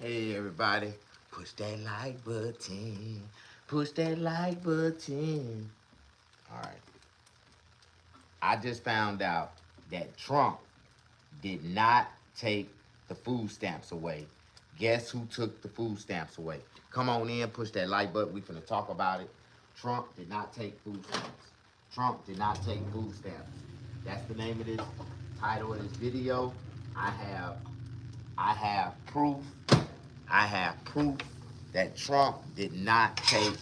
Hey everybody, push that like button. Push that like button. All right. I just found out that Trump did not take the food stamps away. Guess who took the food stamps away? Come on in, push that like button. We finna talk about it. Trump did not take food stamps. Trump did not take food stamps. That's the name of this title of this video. I have I have proof. I have proof that Trump did not take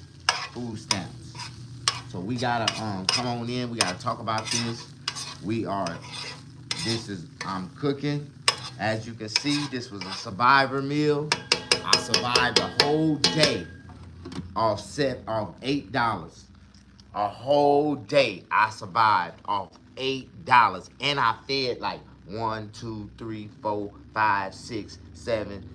food stamps. So we gotta come on in. We gotta talk about this. We are. I'm cooking. As you can see, this was a survivor meal. I survived a whole day off $8. A whole day I survived off $8, and I fed like 1, 2, 3, 4, 5, 6, 7,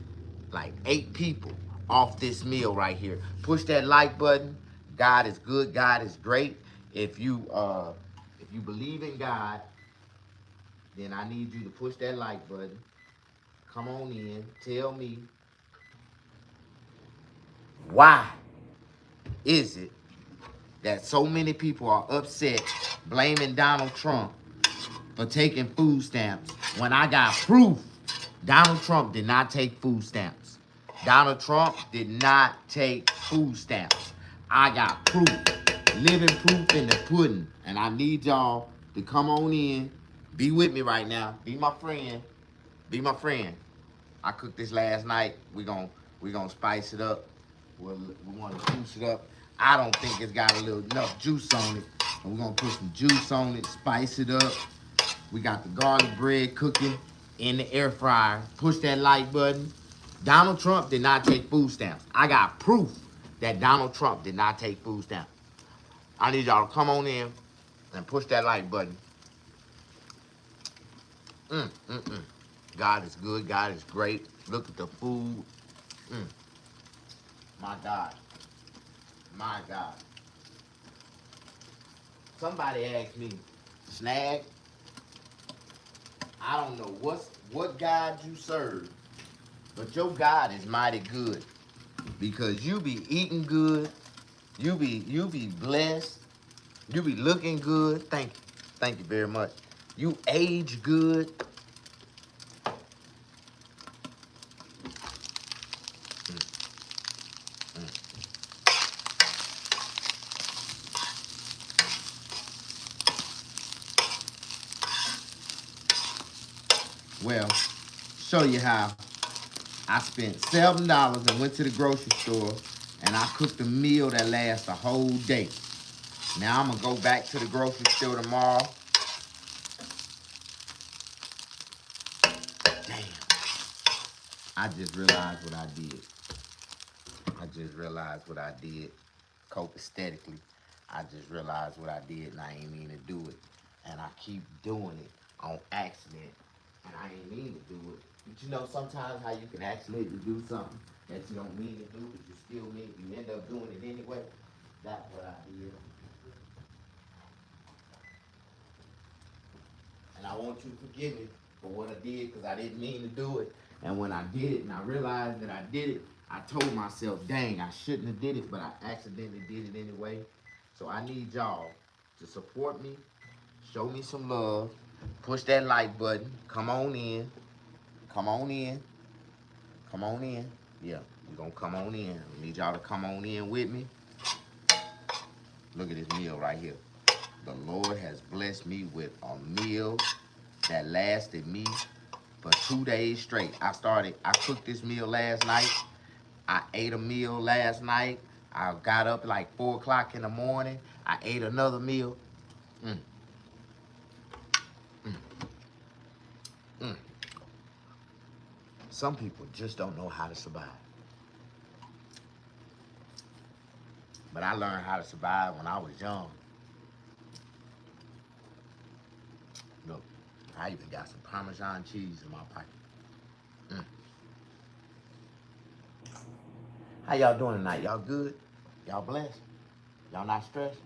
like 8 people off this meal right here. Push that like button. God is good. God is great. If you believe in God, then I need you to push that like button. Come on in. Tell me, why is it that so many people are upset blaming Donald Trump for taking food stamps when I got proof Donald Trump did not take food stamps? Donald Trump did not take food stamps. I got proof, living proof in the pudding. And I need y'all to come on in, be with me right now, be my friend, be my friend. I cooked this last night. We gonna spice it up. We want to juice it up. I don't think it's got a little enough juice on it. But we're gonna put some juice on it, spice it up. We got the garlic bread cooking in the air fryer. Push that like button. Donald Trump did not take food stamps. I got proof that Donald Trump did not take food stamps. I need y'all to come on in and push that like button. Mm, mm, mm. God is good. God is great. Look at the food. Mm, my God. My God. Somebody asked me, Snag, I don't know what God you serve, but your God is mighty good because you be eating good, you be blessed, you be looking good. Thank you very much. You age good. Well, show you how. I spent $7 and went to the grocery store and I cooked a meal that lasts a whole day. Now I'm gonna go back to the grocery store tomorrow. Damn. I just realized what I did. I just realized what I did copaesthetically. I just realized what I did and I ain't mean to do it. And I keep doing it on accident. And I ain't mean to do it. But you know sometimes how you can accidentally do something that you don't mean to do, but you still mean, you end up doing it anyway. That's what I did. And I want you to forgive me for what I did because I didn't mean to do it. And when I did it and I realized that I did it, I told myself, dang, I shouldn't have did it, but I accidentally did it anyway. So I need y'all to support me, show me some love, push that like button, come on in, come on in, come on in. Yeah, we're gonna come on in. I need y'all to come on in with me. Look at this meal right here. The Lord has blessed me with a meal that lasted me for 2 days straight. I cooked this meal last night. I ate a meal last night. I got up like 4 o'clock in the morning. I ate another meal. Mm, mm, mm. Some people just don't know how to survive. But I learned how to survive when I was young. Look, I even got some Parmesan cheese in my pocket. Mm. How y'all doing tonight? Y'all good? Y'all blessed? Y'all not stressed?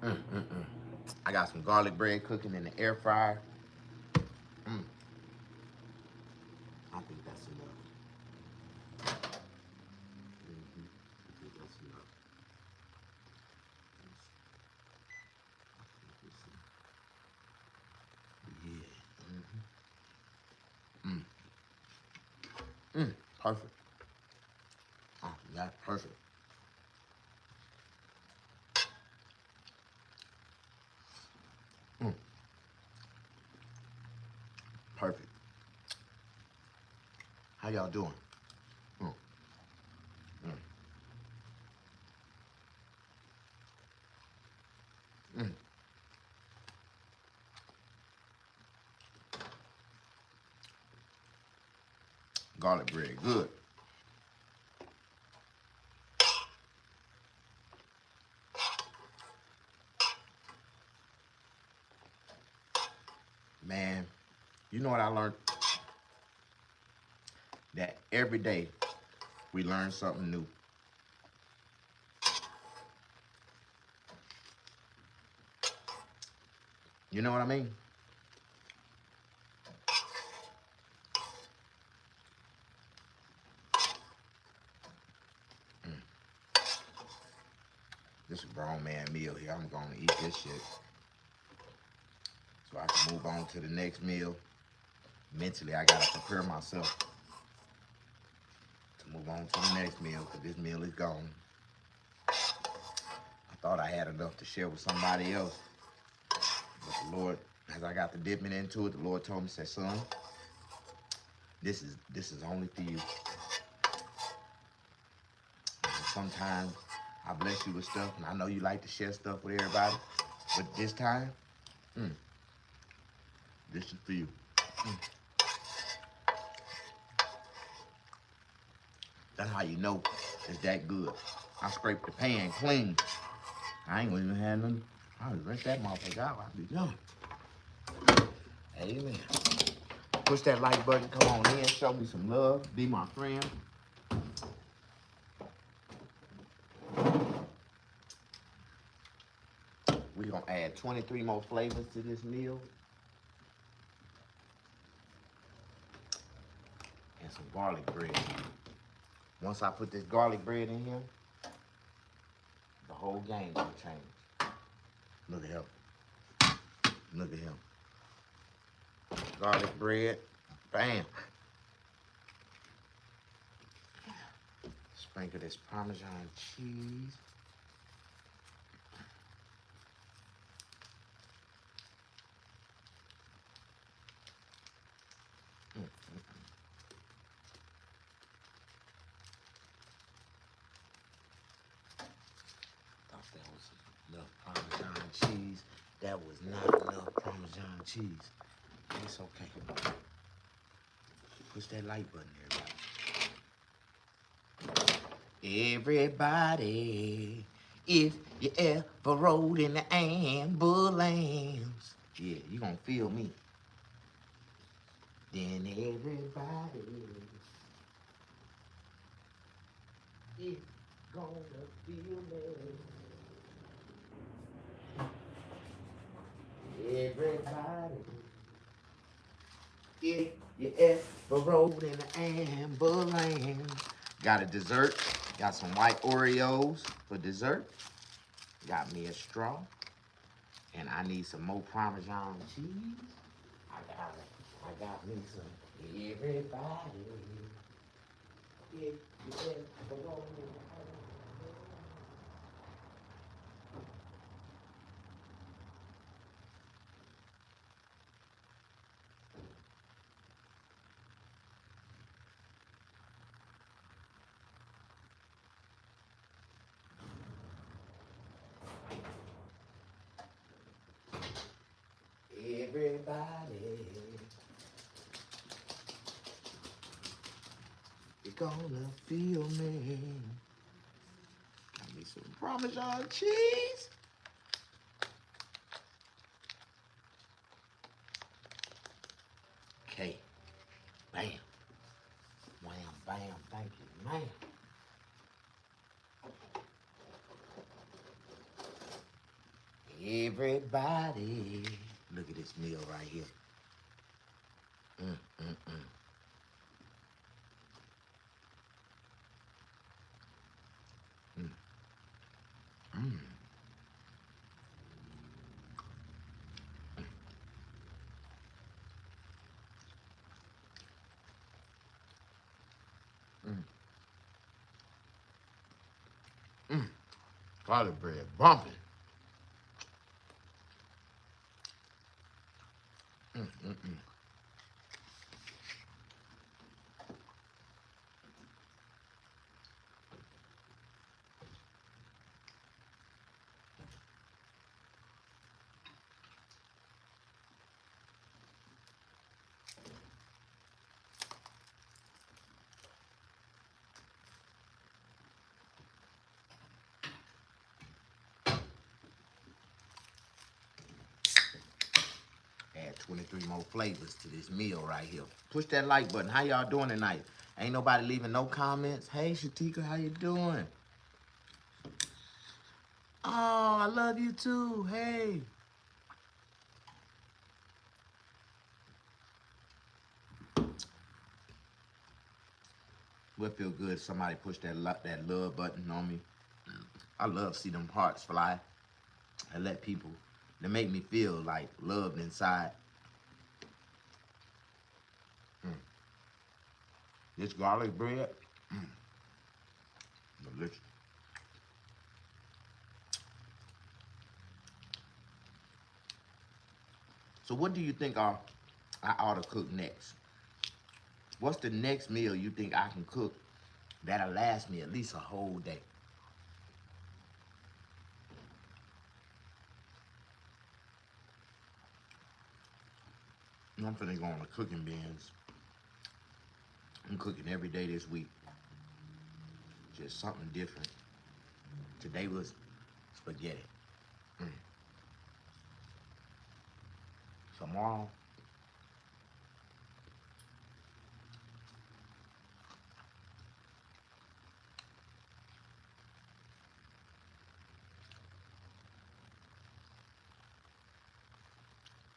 Mm, mm, mm. I got some garlic bread cooking in the air fryer. Mm. I think that's enough. Mm-hmm. I think that's enough. Yeah. Mm-hmm. Perfect. Oh, that's perfect. Mm. Perfect. How y'all doing? Mm. Mm. Mm. Garlic bread, good. Man, you know what I learned? That every day we learn something new. You know what I mean? This is a grown man meal here. I'm gonna eat this shit so I can move on to the next meal. Mentally, I gotta prepare myself to move on to the next meal because this meal is gone. I thought I had enough to share with somebody else, but the Lord, as I got to dipping into it, the Lord told me, say, son, this is only for you. And sometimes I bless you with stuff, and I know you like to share stuff with everybody, but this time, mm, this is for you. Mm. That's how you know it's that good. I scraped the pan clean. I ain't gonna even have nothing. I'll rinse that motherfucker out. I'll be done. Amen. Push that like button. Come on in. Show me some love. Be my friend. We're gonna add 23 more flavors to this meal. And some garlic bread. Once I put this garlic bread in here, the whole game gonna change. Look at him. Look at him. Garlic bread. Bam. Sprinkle this Parmesan cheese. Thought that was enough Parmesan cheese. That was not enough Parmesan cheese. It's okay. Push that like button, everybody. Everybody, if you ever rode in the ambulance, yeah, you gonna feel me. Then everybody is gonna feel me. Everybody, if you ever rode in an ambulance. Got a dessert. Got some white Oreos for dessert. Got me a straw. And I need some more Parmesan cheese. I got me some. Everybody, if you ever rode in an ambulance. Everybody, you're gonna feel me. Got me some Parmesan cheese. Okay. Bam. Wham, bam. Thank you, man. Everybody, look at this meal right here. Mm, mm, mm. Mm, mm, mm, mm. Garlic bread bumping. Mm, mm, mm. Add 23 more flavors to this meal right here. Push that like button. How y'all doing tonight? Ain't nobody leaving no comments. Hey, Shatika, how you doing? Oh, I love you too. Hey. Would feel good if somebody push that love button on me. I love to see them hearts fly and let people, they make me feel like loved inside. Mm. This garlic bread, delicious. So what do you think I ought to cook next? What's the next meal you think I can cook that'll last me at least a whole day? I'm finna go on the cooking bins. I'm cooking every day this week. Just something different. Today was spaghetti. Mm. Tomorrow,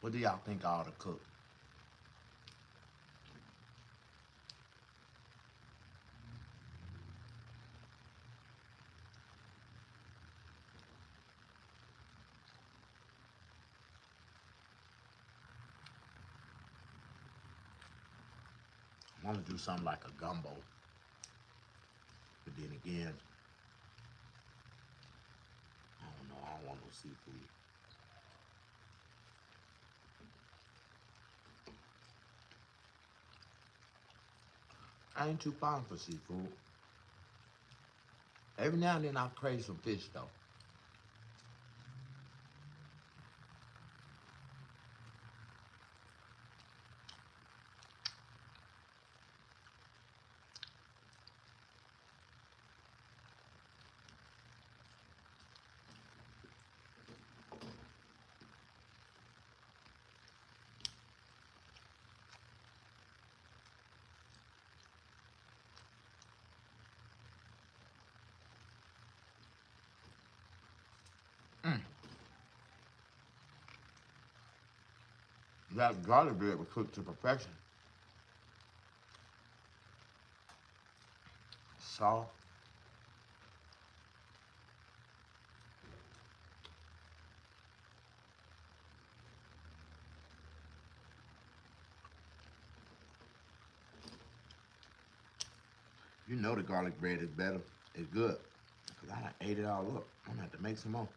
what do y'all think I ought to cook? I want to do something like a gumbo. But then again, I don't know. I don't want no seafood. I ain't too fond for seafood. Every now and then I crave some fish though. Mm. That garlic bread was cooked to perfection. Soft. You know the garlic bread is better. It's good. Cause I done ate it all up. I'm gonna have to make some more.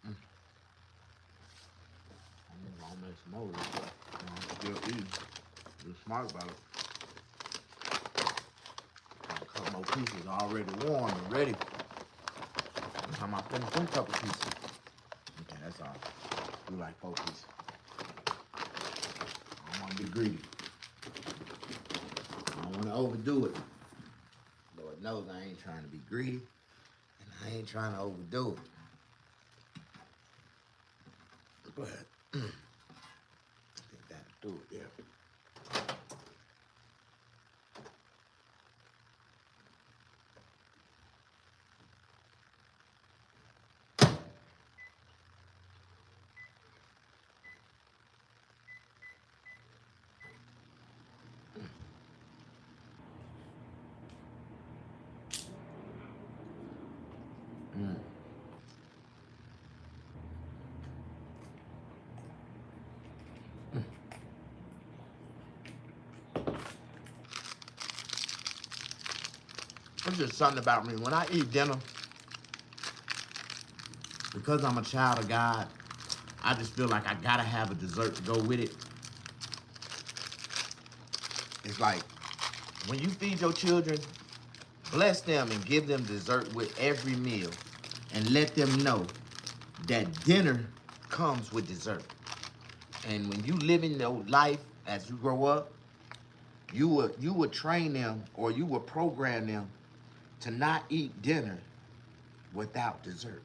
Mm. I'm gonna make some more of this. I'm still eating. You're smart about it. A couple more pieces already warm and ready. Time I finish them couple pieces. Okay, that's all. Do like 4 pieces. I don't want to be greedy. I don't want to overdo it. Lord knows I ain't trying to be greedy, and I ain't trying to overdo it. But I think that'll do it, yeah. It's just something about me. When I eat dinner, because I'm a child of God, I just feel like I gotta have a dessert to go with it. It's like when you feed your children, bless them and give them dessert with every meal and let them know that dinner comes with dessert. And when you live in your life as you grow up, you would train them or you would program them to not eat dinner without dessert.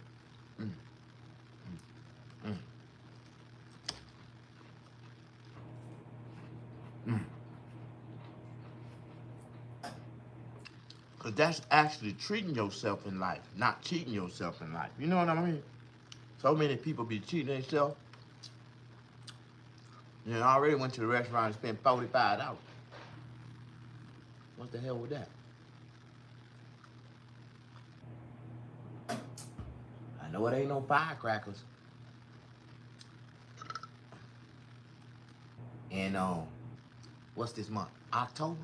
Mm, mm, mm. Because that's actually treating yourself in life, not cheating yourself in life. You know what I mean? So many people be cheating themselves. You know, I already went to the restaurant and spent $45. What the hell was that? I know it ain't no firecrackers. And what's this month? October?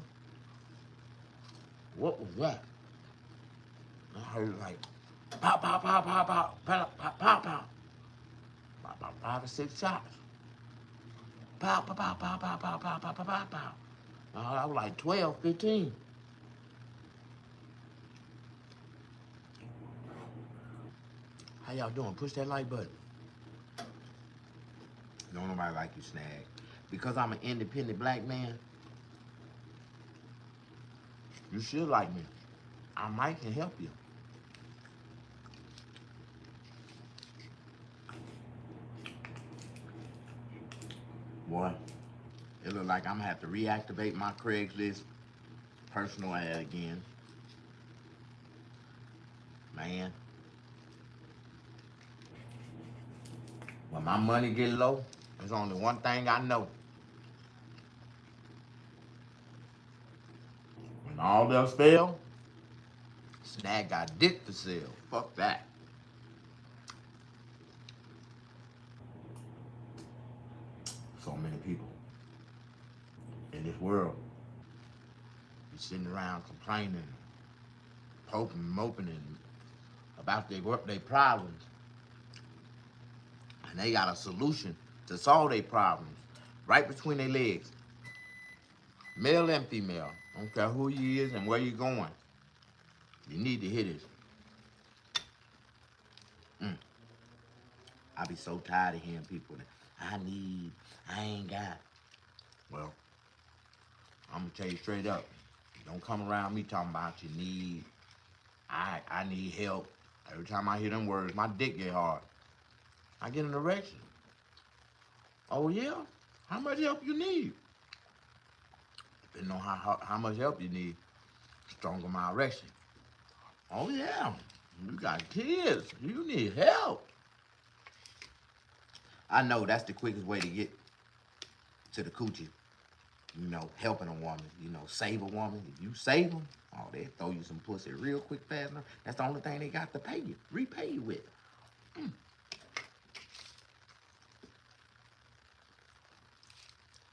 What was that? I heard like pop, pop, pop, pop, pop, pop, pop, pop, pop. About 5 or 6 shots. Pow, pow, pow, pow, pow, pow, pow, pow, pow, pow, pow. I was like 12, 15. How y'all doing? Push that like button. Don't nobody like you, Snag. Because I'm an independent black man, you should like me. I might can help you. Boy, it look like I'm gonna have to reactivate my Craigslist personal ad again. Man, when my money get low, there's only one thing I know. When all else fail, Snag got dick for sale. Fuck that. So many people in this world be sitting around complaining, hoping, moping, and about their problems, and they got a solution to solve their problems right between their legs, male and female. Don't care who you is and where you're going. You need to hear this. Mm. I be so tired of hearing people that I ain't got. Well, I'm gonna tell you straight up. Don't come around me talking about you need. I need help. Every time I hear them words, my dick get hard. I get an erection. Oh yeah? How much help you need? Depending on how much help you need, stronger my erection. Oh yeah, you got kids. You need help. I know that's the quickest way to get to the coochie. You know, helping a woman. You know, save a woman. If you save them, oh, they throw you some pussy real quick, fast enough. That's the only thing they got to pay you, repay you with. Mm.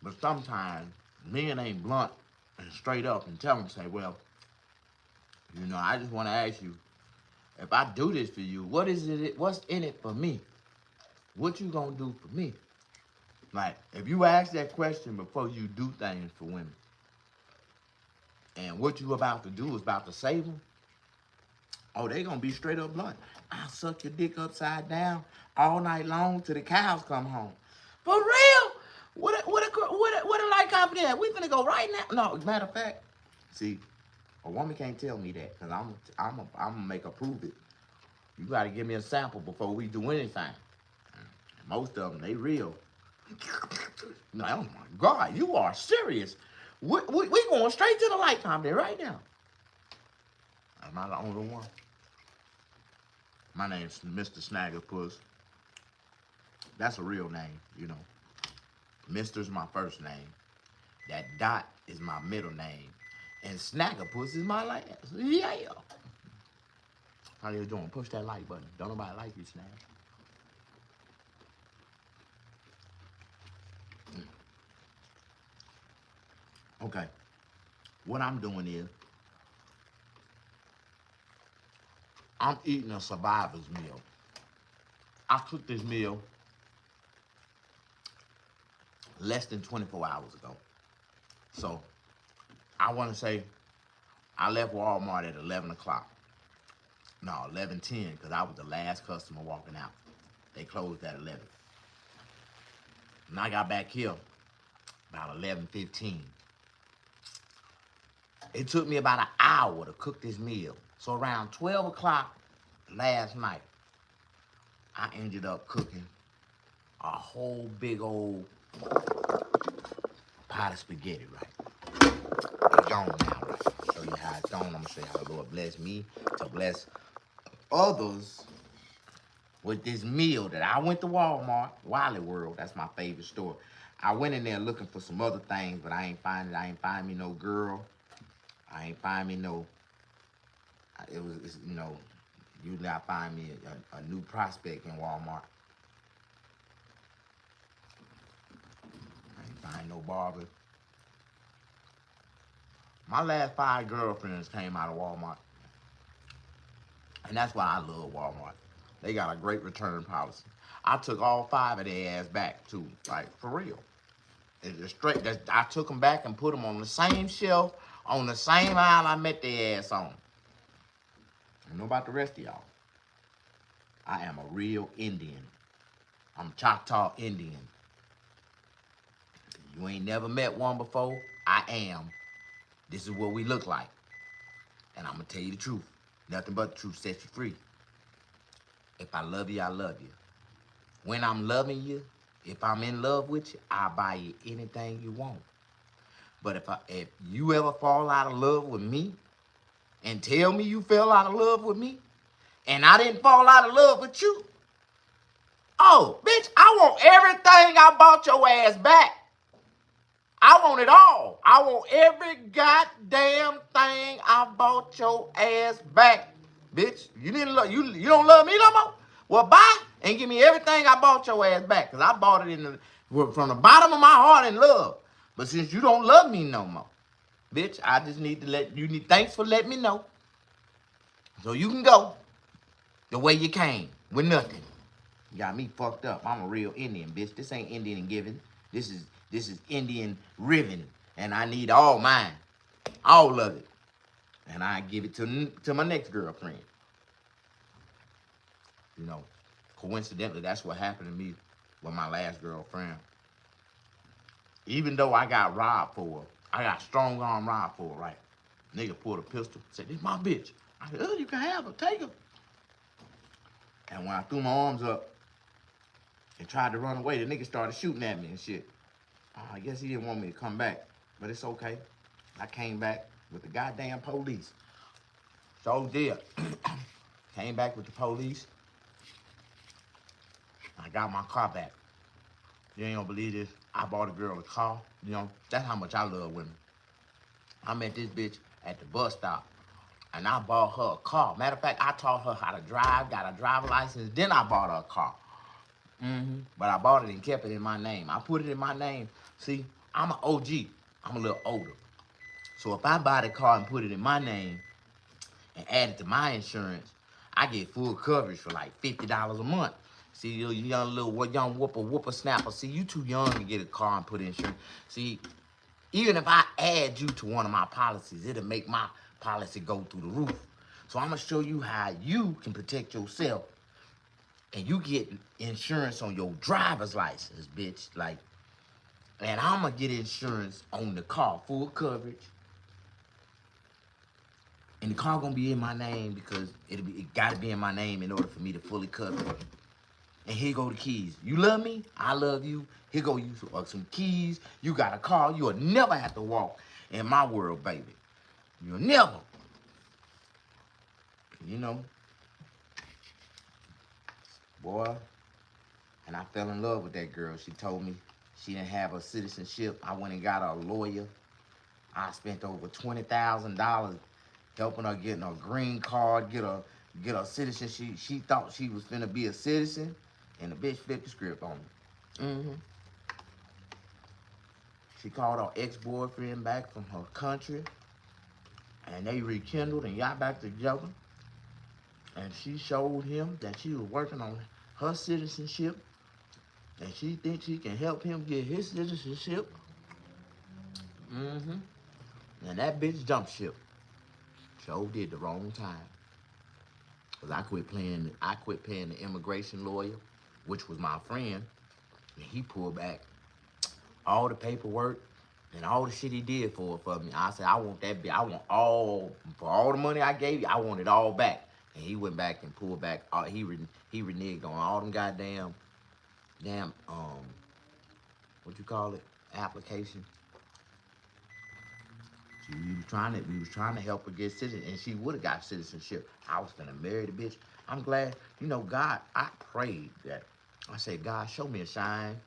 But sometimes men ain't blunt and straight up and tell them, say, well, you know, I just want to ask you, if I do this for you, what is it? What's in it for me? What you gonna do for me? Like, if you ask that question before you do things for women, and what you about to do is about to save them, oh, they gonna be straight up blunt. I'll suck your dick upside down all night long till the cows come home. For real? What a light company at? We finna go right now. No, matter of fact, see, a woman can't tell me that because I'm gonna make her prove it. You gotta give me a sample before we do anything. Most of them, they real. No, oh my God, you are serious. We going straight to the light company right now. Am I the only one? My name's Mr. Snaggerpuss. That's a real name, you know. Mister's my first name. That Dot is my middle name. And Snaggerpuss is my last. Yeah. How you doing? Push that like button. Don't nobody like you, Snag. Okay. What I'm doing is, I'm eating a survivor's meal. I cooked this meal less than 24 hours ago. So I want to say I left Walmart at 11 o'clock. No, 11:10, because I was the last customer walking out. They closed at 11. And I got back here about 11:15. It took me about an hour to cook this meal. So around 12 o'clock last night, I ended up cooking a whole big old pot of spaghetti, right? It's gone now, right? I'll show you how it's gone. I'm gonna show you how the Lord bless me to bless others with this meal that I went to Walmart, Wally World. That's my favorite store. I went in there looking for some other things, but I ain't find it. I ain't find me no girl. I ain't find me no. It's, you know, usually I find me a new prospect in Walmart. I ain't find no Barbie. My last 5 girlfriends came out of Walmart. And that's why I love Walmart. They got a great return policy. I took all 5 of their ass back too, like for real. It's straight. I took them back and put them on the same shelf, on the same aisle I met their ass on. I know about the rest of y'all. I am a real Indian. I'm Choctaw Indian. You ain't never met one before. I am. This is what we look like. And I'm going to tell you the truth. Nothing but the truth sets you free. If I love you, I love you. When I'm loving you, if I'm in love with you, I'll buy you anything you want. But if you ever fall out of love with me and tell me you fell out of love with me and I didn't fall out of love with you, oh, bitch, I want everything I bought your ass back. I want it all. I want every goddamn thing I bought your ass back. Bitch, you don't love me no more? Well, bye and give me everything I bought your ass back. Because I bought it from the bottom of my heart in love. But since you don't love me no more, bitch, I just need to thanks for letting me know. So you can go the way you came with nothing. You got me fucked up. I'm a real Indian, bitch. This ain't Indian giving. This is Indian ribbon. And I need all mine. All of it. And I give it to my next girlfriend. You know, coincidentally, that's what happened to me with my last girlfriend. Even though I got robbed for her, I got strong arm robbed for her, right? Nigga pulled a pistol, said, "This my bitch." I said, "Oh, you can have her, take her." And when I threw my arms up and tried to run away, the nigga started shooting at me and shit. I guess he didn't want me to come back, but it's okay. I came back with the goddamn police. So did. Came back with the police. I got my car back. You ain't gonna believe this. I bought a girl a car. You know, that's how much I love women. I met this bitch at the bus stop, and I bought her a car. Matter of fact, I taught her how to drive, got a driver license, then I bought her a car. But I bought it and kept it in my name. I put it in my name. See, I'm an OG. I'm a little older. So if I buy the car and put it in my name and add it to my insurance, I get full coverage for like $50 a month. See, you young whooper snapper. See, you too young to get a car and put insurance. See, even if I add you to one of my policies, it'll make my policy go through the roof. So I'm gonna show you how you can protect yourself and you get insurance on your driver's license, bitch. Like, and I'm gonna get insurance on the car, full coverage. And the car gonna be in my name because it gotta be in my name in order for me to fully cover it. And here go the keys. You love me, I love you. Here go you some keys. You got a car. You'll never have to walk in my world, baby. You'll never. You know, boy. And I fell in love with that girl. She told me she didn't have a citizenship. I went and got her a lawyer. I spent over $20,000 helping her getting a green card, get a citizenship. She thought she was finna be a citizen, and the bitch flipped the script on me. She called her ex-boyfriend back from her country, and they rekindled and got back together. And she showed him that she was working on her citizenship, and she thinks she can help him get his citizenship. Mm-hmm. And that bitch jumped ship. So did the wrong time. Cause I quit paying the immigration lawyer, which was my friend, and he pulled back all the paperwork and all the shit he did for me. I said, I want that bitch. I want for all the money I gave you, I want it all back. And he went back and pulled back. He reneged on all them damn what you call it, application. So we was trying to help her get citizen, and she would have got citizenship. I was gonna marry the bitch. I'm glad, God. I prayed that. I said, God, show me a sign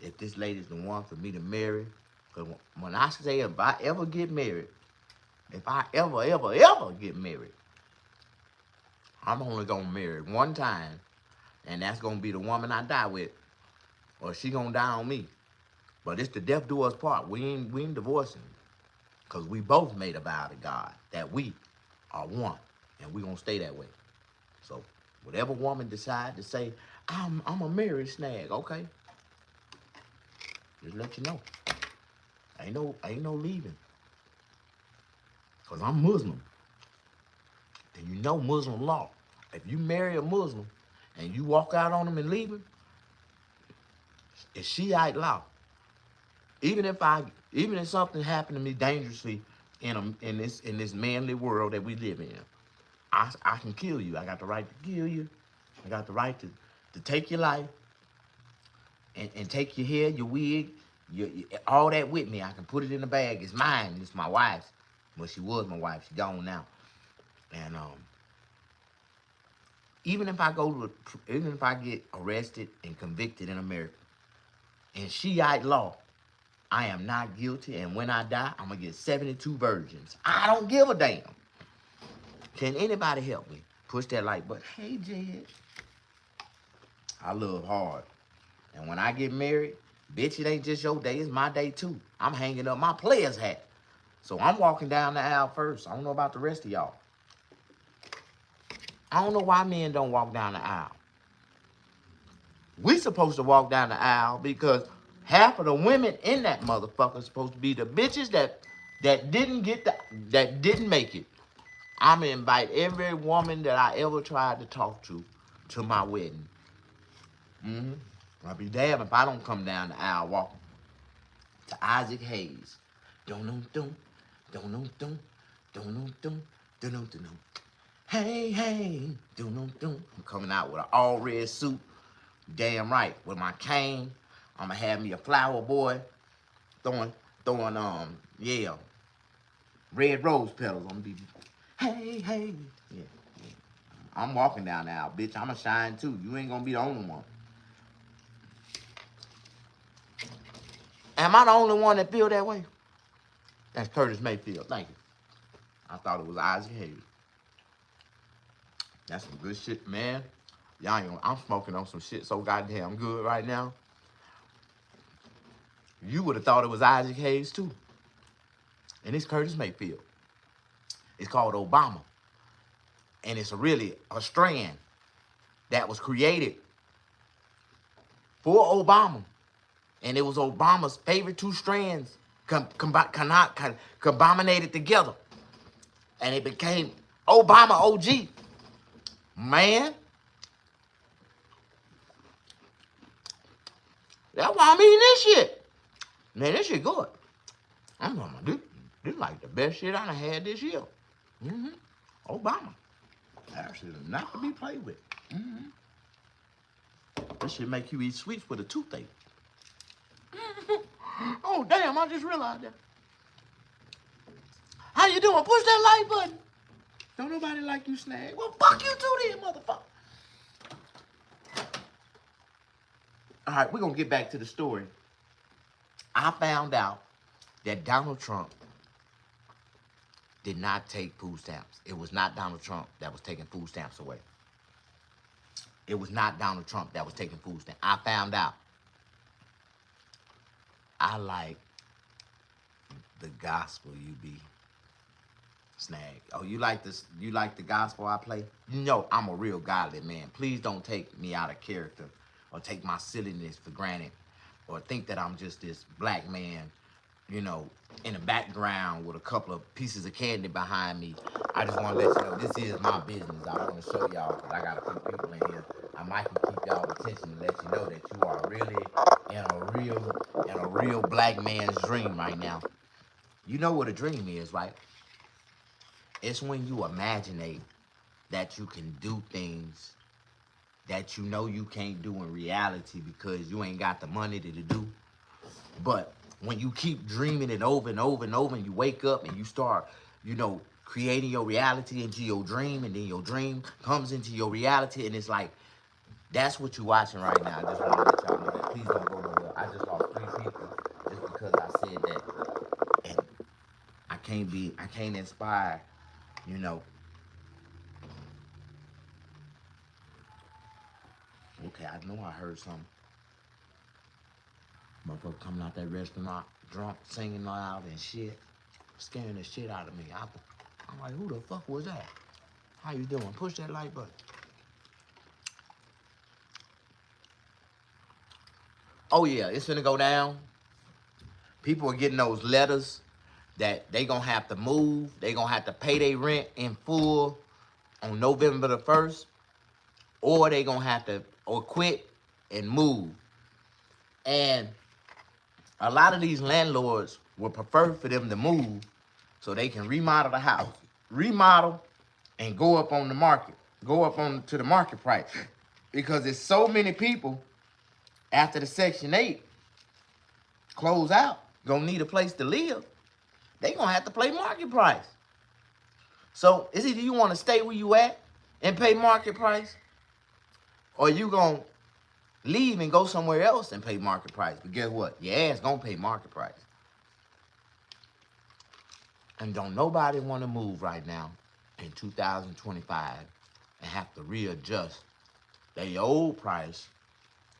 if this lady's the one for me to marry. Cause when I say if I ever get married, if I ever get married, I'm only gonna marry one time, and that's gonna be the woman I die with, or she gonna die on me. But it's the death do us part. We ain't divorcing. Because we both made a vow to God that we are one, and we're going to stay that way. So whatever woman decide to say, I'm a marriage snag, okay? Just let you know. Ain't no leaving. Because I'm Muslim. And you know Muslim law. If you marry a Muslim and you walk out on them and leave him, it's Shiite law. Even if something happened to me dangerously in this manly world that we live in, I can kill you. I got the right to kill you. I got the right to take your life and take your hair, your wig, all that with me. I can put it in a bag. It's mine. It's my wife's. Well, she was my wife. She's gone now. And even if I get arrested and convicted in America, in Shiite law, I am not guilty, and when I die, I'm gonna get 72 virgins. I don't give a damn. Can anybody help me? Push that like button. Hey, Jed. I love hard. And when I get married, bitch, it ain't just your day, it's my day too. I'm hanging up my player's hat. So I'm walking down the aisle first. I don't know about the rest of y'all. I don't know why men don't walk down the aisle. We supposed to walk down the aisle because half of the women in that motherfucker supposed to be the bitches that didn't make it. I'm gonna invite every woman that I ever tried to talk to my wedding. I'll be damned if I don't come down the aisle walking to Isaac Hayes. Dun dun dun dun dun dun dun dun dun dun dun. Hey hey dun dun dun. I'm coming out with an all red suit. Damn right, with my cane. I'm gonna have me a flower boy throwing yeah, red rose petals. I'm gonna be hey hey yeah. I'm walking down the aisle, bitch. I'ma shine too. You ain't gonna be the only one. Am I the only one that feel that way? That's Curtis Mayfield. Thank you. I thought it was Isaac Hayes. That's some good shit, man. Y'all ain't gonna, I'm smoking on some shit so goddamn good right now. You would have thought it was Isaac Hayes too. And it's Curtis Mayfield. It's called Obama. And it's really a strand that was created for Obama. And it was Obama's favorite two strands combinated together. And it became Obama OG. Man. That's why I'm eating this shit. Man, this shit good. I'm talking this is like the best shit I done had this year. Obama. That shit is not to be played with. This shit make you eat sweets with a toothache. Oh, damn, I just realized that. How you doing? Push that like button. Don't nobody like you, Snag. Well, fuck you too then, motherfucker. All right, we're going to get back to the story. I found out that Donald Trump did not take food stamps. It was not Donald Trump that was taking food stamps away. It was not Donald Trump that was taking food stamps. I found out. I like the gospel you be Snag. Oh, you like this? You like the gospel I play? You know I'm a real godly man. Please don't take me out of character or take my silliness for granted or think that I'm just this black man, you know, in the background with a couple of pieces of candy behind me. I just want to let you know this is my business. I want to show y'all because I got a few people in here. I might can keep y'all attention and let you know that you are really in a real black man's dream right now. You know what a dream is, right? It's when you imagine that you can do things that you know you can't do in reality because you ain't got the money to do. But when you keep dreaming it over and over and over, and you wake up and you start, you know, creating your reality into your dream, and then your dream comes into your reality, and it's like, that's what you're watching right now. I just want to let y'all know that. Please don't go nowhere. I just lost 3 people just because I said that. And I can't inspire, you know. Okay, I know I heard something. Motherfucker coming out that restaurant drunk, singing loud and shit, scaring the shit out of me. I'm like, who the fuck was that? How you doing? Push that like button. Oh yeah, it's gonna go down. People are getting those letters that they gonna have to move. They gonna have to pay their rent in full on November the 1st, or they gonna have to or quit and move. And a lot of these landlords would prefer for them to move so they can remodel the house, remodel, and go up on the market, go up on to the market price, because there's so many people after the Section 8 close out, gonna need a place to live. They gonna have to pay market price. So it's either you want to stay where you at and pay market price, or you gonna leave and go somewhere else and pay market price. But guess what? Your ass gonna pay market price. And don't nobody want to move right now in 2025 and have to readjust their old price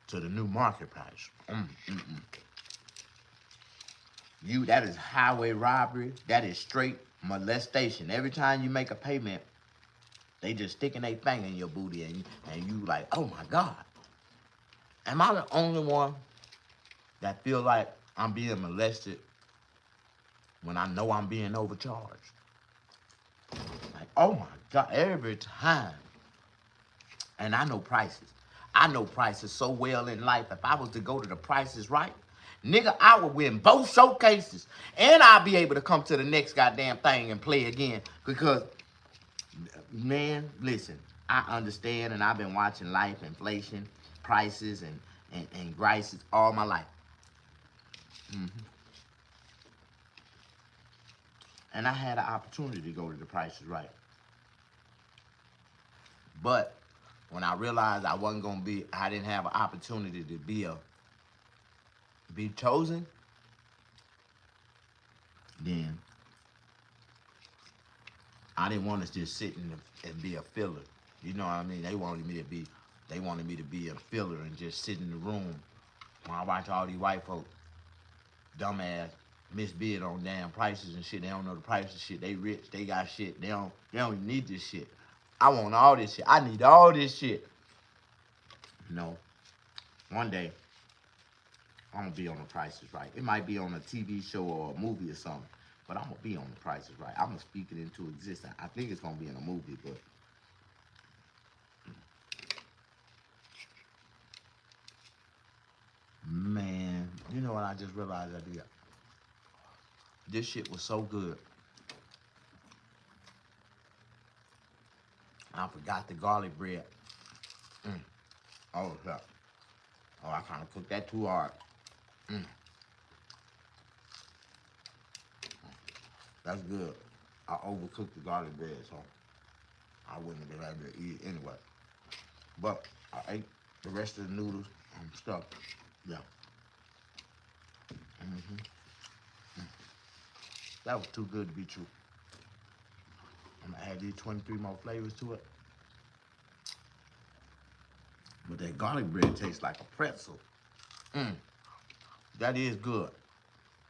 to the new market price. That is highway robbery. That is straight molestation. Every time you make a payment, they just sticking their finger in your booty, and you like, oh my God. Am I the only one that feel like I'm being molested when I know I'm being overcharged? Like, oh my God, every time. And I know prices. I know prices so well in life. If I was to go to the Prices Right, nigga, I would win both showcases. And I'll be able to come to the next goddamn thing and play again. Because, man, listen, I understand, and I've been watching life, inflation, prices, and prices all my life. And I had an opportunity to go to the Prices Right. But when I realized I didn't have an opportunity to be chosen, then I didn't want to just sit and be a filler. You know what I mean? They wanted me to be a filler and just sit in the room while I watch all these white folk, dumbass, misbid on damn prices and shit. They don't know the prices of shit. They rich, they got shit. They don't even need this shit. I want all this shit. I need all this shit. No. One day, I'm gonna be on the Prices Right. It might be on a TV show or a movie or something, but I'm gonna be on the Prices Right. I'm gonna speak it into existence. I think it's gonna be in a movie, but man, you know what I just realized I did? This shit was so good. I forgot the garlic bread. Oh, yeah. Oh, I kind of cooked that too hard. That's good. I overcooked the garlic bread, so I wouldn't have been able to eat it anyway. But I ate the rest of the noodles and stuff. Yeah. That was too good to be true. I'm gonna add these 23 more flavors to it. But that garlic bread tastes like a pretzel. That is good.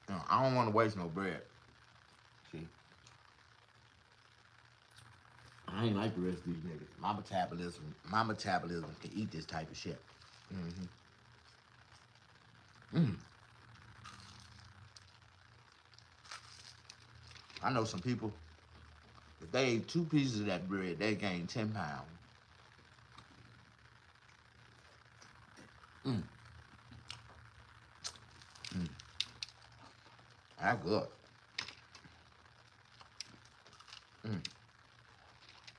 I don't want to waste no bread. See? I ain't like the rest of these niggas. My metabolism can eat this type of shit. I know some people, if they ate 2 pieces of that bread, they gained 10 pounds. That's good.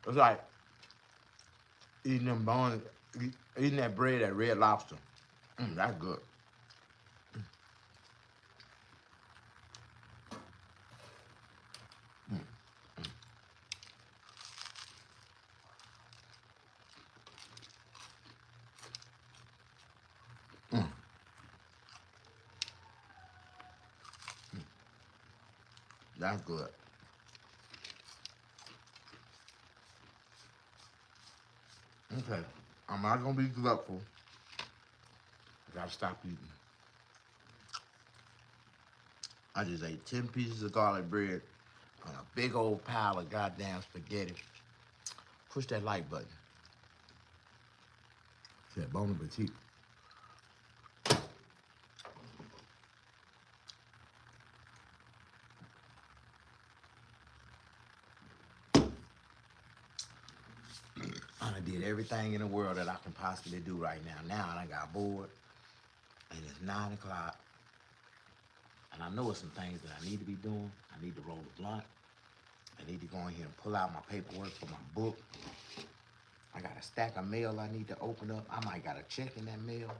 It's like eating them bones, eating that bread at Red Lobster. That's good. That's good. Okay. I'm not gonna be gluttful. I gotta stop eating. I just ate 10 pieces of garlic bread on a big old pile of goddamn spaghetti. Push that like button. Said Bon Appetit. I did everything in the world that I can possibly do right now. Now I got bored, and it's 9 o'clock, and I know it's some things that I need to be doing. I need to roll a blunt. I need to go in here and pull out my paperwork for my book. I got a stack of mail I need to open up. I might got a check in that mail.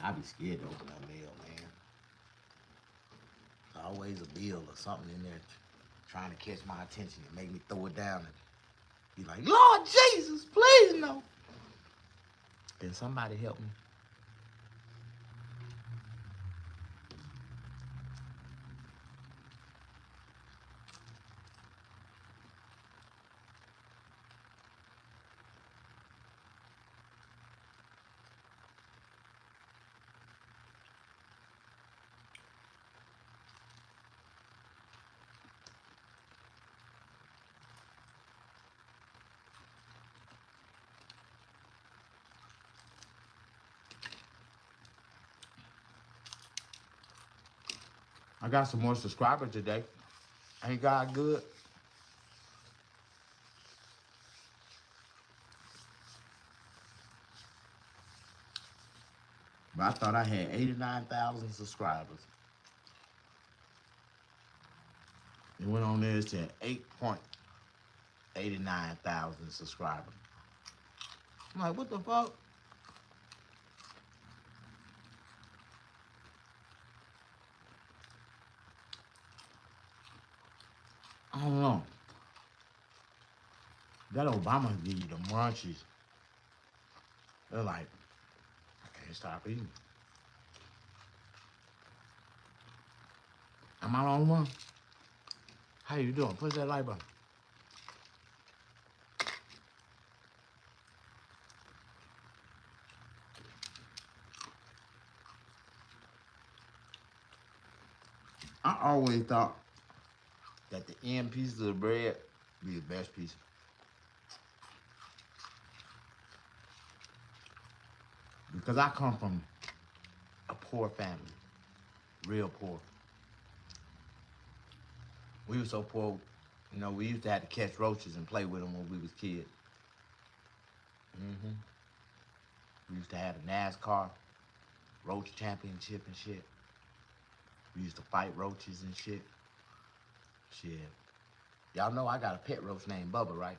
I be scared to open up mail, man. There's always a bill or something in there trying to catch my attention and make me throw it down and be like, Lord Jesus, please no. Can somebody help me? I got some more subscribers today. Ain't God good? But I thought I had 89,000 subscribers. It went on there to 8.89,000 subscribers. I'm like, what the fuck? I don't know. That Obama give you the munchies. They're like, I can't stop eating. Am I the only one? How you doing? Push that like button. I always thought that the end pieces of the bread be the best piece. Because I come from a poor family, real poor. We were so poor, you know, we used to have to catch roaches and play with them when we was kids. We used to have a NASCAR roach championship and shit. We used to fight roaches and shit. Shit. Y'all know I got a pet roach named Bubba, right?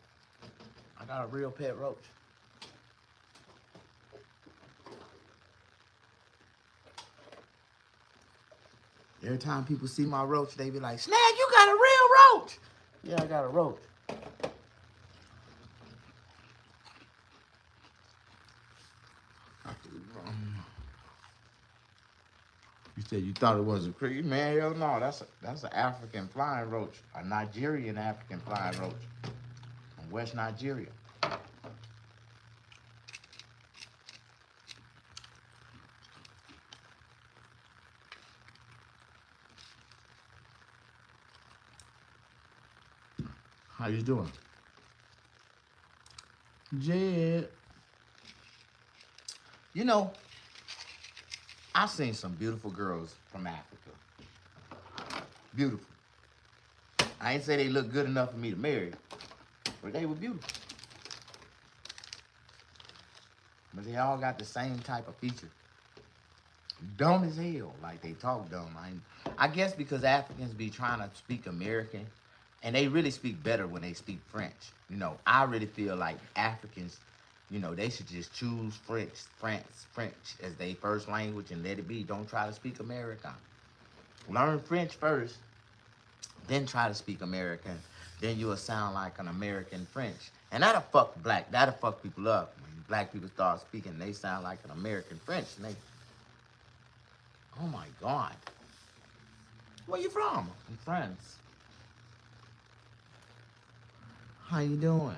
I got a real pet roach. Every time people see my roach, they be like, Snag, you got a real roach. Yeah, I got a roach. You said you thought it was a cricket? Man, hell no. That's an African flying roach. A Nigerian African flying roach from West Nigeria. How you doing? Jed. You know, I've seen some beautiful girls from Africa. Beautiful. I ain't say they look good enough for me to marry, but they were beautiful. But they all got the same type of feature. Dumb as hell, like they talk dumb. I guess because Africans be trying to speak American, and they really speak better when they speak French. You know, I really feel like Africans, you know, they should just choose French as their first language and let it be. Don't try to speak American. Learn French first, then try to speak American. Then you'll sound like an American French. And that'll fuck people up. When black people start speaking, they sound like an American French. And they, oh my God. Where you from? I'm France. How you doing?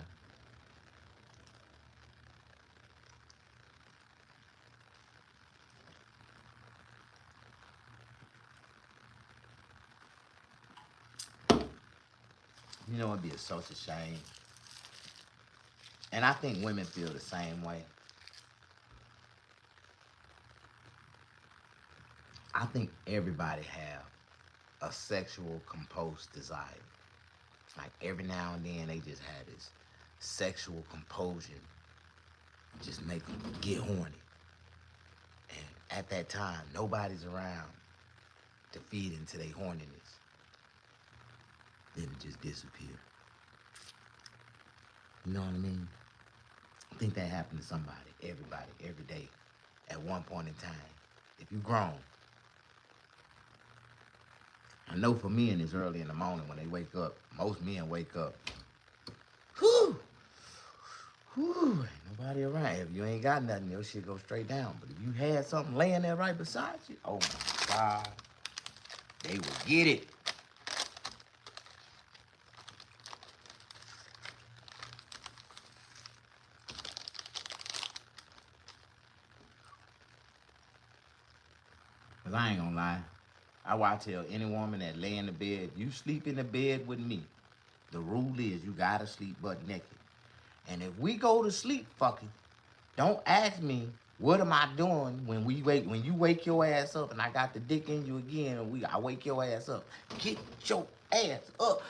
You know, it'd be such a shame. And I think women feel the same way. I think everybody have a sexual compulsive desire. Like every now and then they just have this sexual compulsion. Just make them get horny. And at that time, nobody's around to feed into their horniness. Then it just disappear. You know what I mean? I think that happened to somebody, everybody, every day, at one point in time. If you grown. I know for men it's early in the morning when they wake up. Most men wake up. Whew! Whew! Ain't nobody around. If you ain't got nothing, your shit go straight down. But if you had something laying there right beside you, oh my God, they would get it. Cause I ain't gonna lie. I tell any woman that lay in the bed, you sleep in the bed with me. The rule is you gotta sleep butt naked. And if we go to sleep fucking, don't ask me what am I doing when you wake your ass up and I got the dick in you again and I wake your ass up. Get your ass up.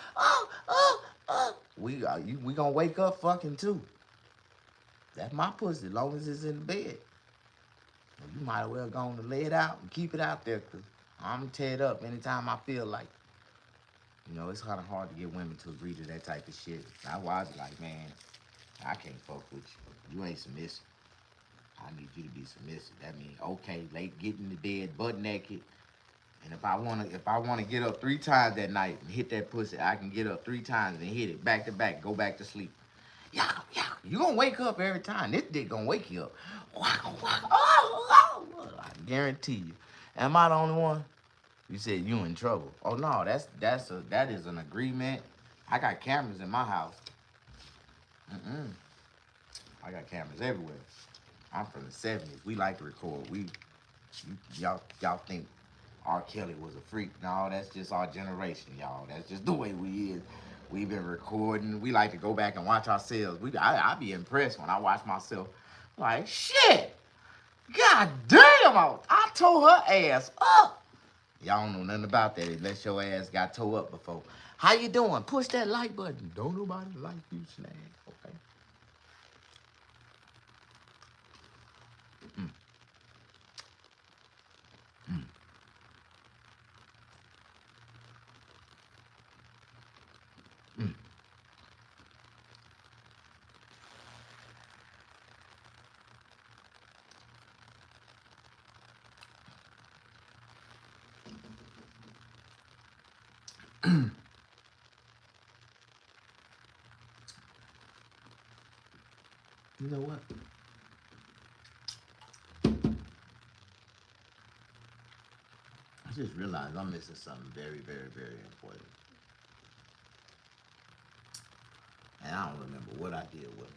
We gonna wake up fucking too. That's my pussy, as long as it's in the bed. You might as well go on to lay it out and keep it out there, cause I'm gonna tear it up anytime I feel like. You know, it's kind of hard to get women to agree to that type of shit. I was like, man, I can't fuck with you. You ain't submissive. I need you to be submissive. That means, okay, get in the bed butt naked. And if I wanna get up 3 times that night and hit that pussy, I can get up 3 times and hit it back to back, go back to sleep. Yeah. You gonna wake up every time. This dick gonna wake you up. I guarantee you. Am I the only one? You said you in trouble. Oh no, that is an agreement. I got cameras in my house. I got cameras everywhere. I'm from the 70s. We like to record. Y'all think R. Kelly was a freak. No, that's just our generation, y'all. That's just the way we is. We've been recording. We like to go back and watch ourselves. I be impressed when I watch myself. Like, shit. God damn, I tore her ass up. Y'all don't know nothing about that unless your ass got tore up before. How you doing? Push that like button. Don't nobody like you, Snag. Okay. Mm. Mm. Mm. You know what? I just realized I'm missing something very, very, very important. And I don't remember what I did with it.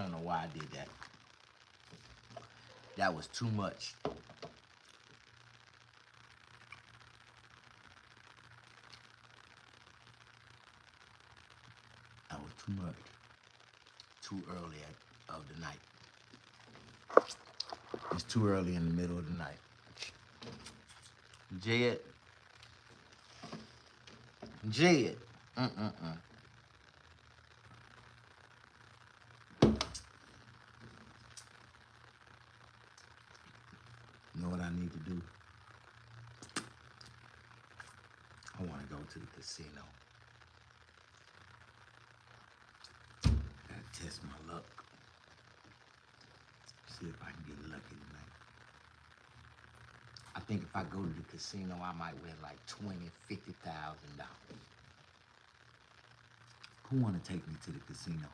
don't know why I did that. That was too much. That was too much. Too early of the night. It's too early in the middle of the night. Jed. Jed. You know what I need to do? I want to go to the casino. Gotta test my luck. See if I can get lucky tonight. I think if I go to the casino, I might win like $20,000, $50,000. Who want to take me to the casino?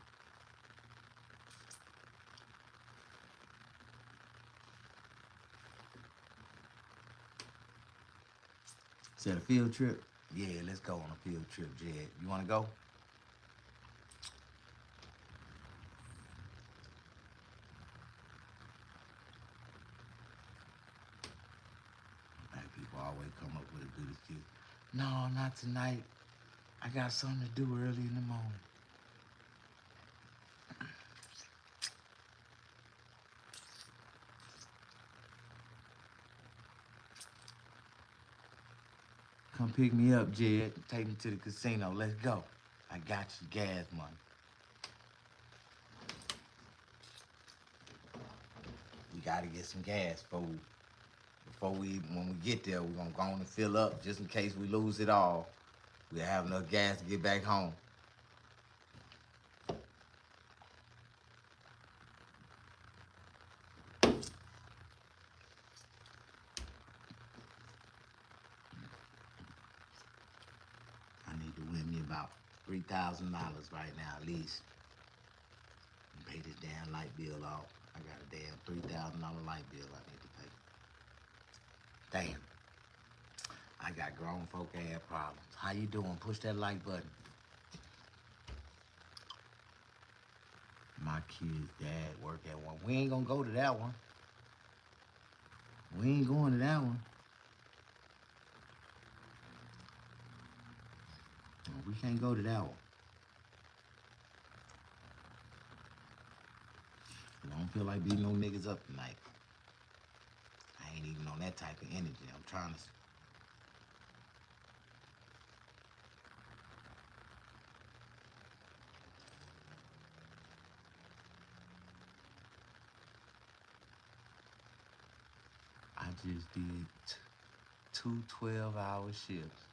Is that a field trip? Yeah, let's go on a field trip, Jed. You want to go? Black people always come up with a good excuse. No, not tonight. I got something to do early in the morning. Come pick me up, Jed. Take me to the casino. Let's go. I got you gas money. We gotta get some gas when we get there, we're gonna go on and fill up just in case we lose it all. We'll have enough gas to get back home. I need to win me about $3,000 right now at least. And pay this damn light bill off. I got a damn $3,000 light bill I need to pay. Damn. I got grown folk ass problems. How you doing? Push that like button. My kid's dad work at one. We ain't gonna go to that one. We ain't going to that one. We can't go to that one. I don't feel like beating no niggas up tonight. I ain't even on that type of energy. I'm trying to... I just did two 12-hour shifts.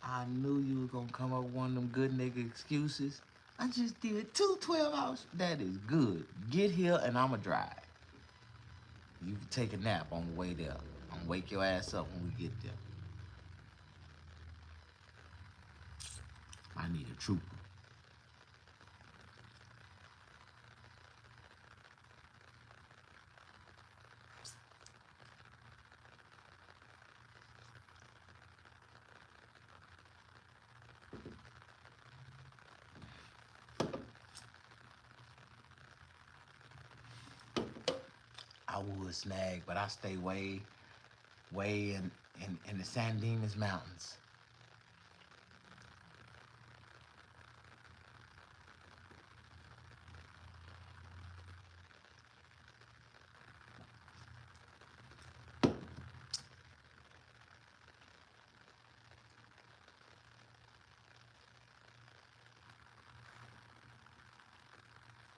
I knew you were gonna come up with one of them good nigga excuses. I just did two 12 hours. That is good. Get here and I'ma drive. You can take a nap on the way there. I'm gonna wake your ass up when we get there. I need a trooper. I would snag, but I stay way in the San Dimas Mountains.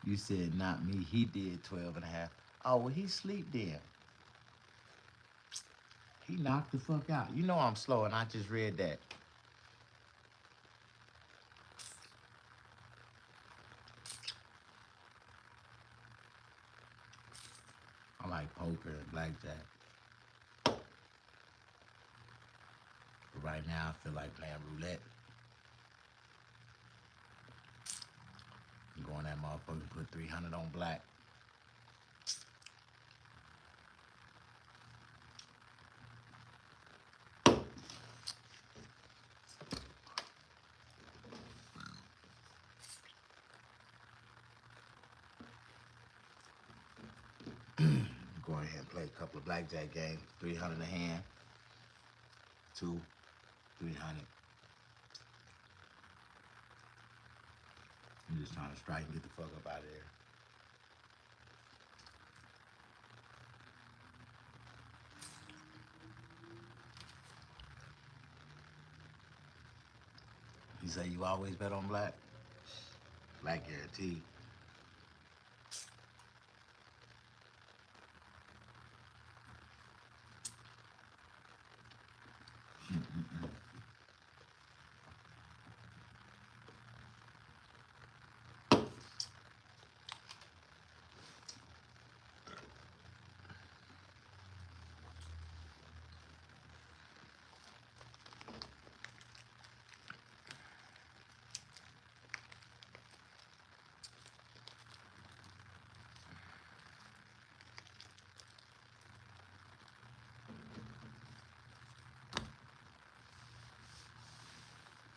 You said not me. He did 12 and a half. Oh, well, he sleep then. He knocked the fuck out. You know I'm slow, and I just read that. I like poker and blackjack. But right now, I feel like playing roulette. Go on that motherfucker and put 300 on black. here and play a couple of blackjack games. 300 a hand. 2, 300. I'm just trying to strike and get the fuck up out of there. You say you always bet on black? Black guaranteed.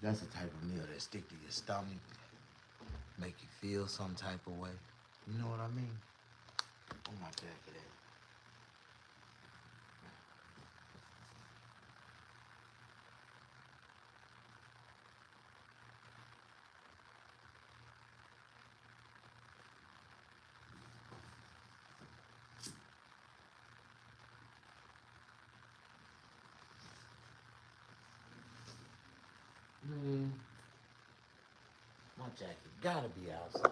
That's the type of meal that stick to your stomach, make you feel some type of way. You know what I mean? Oh my God, for that. Man, my jacket gotta be outside.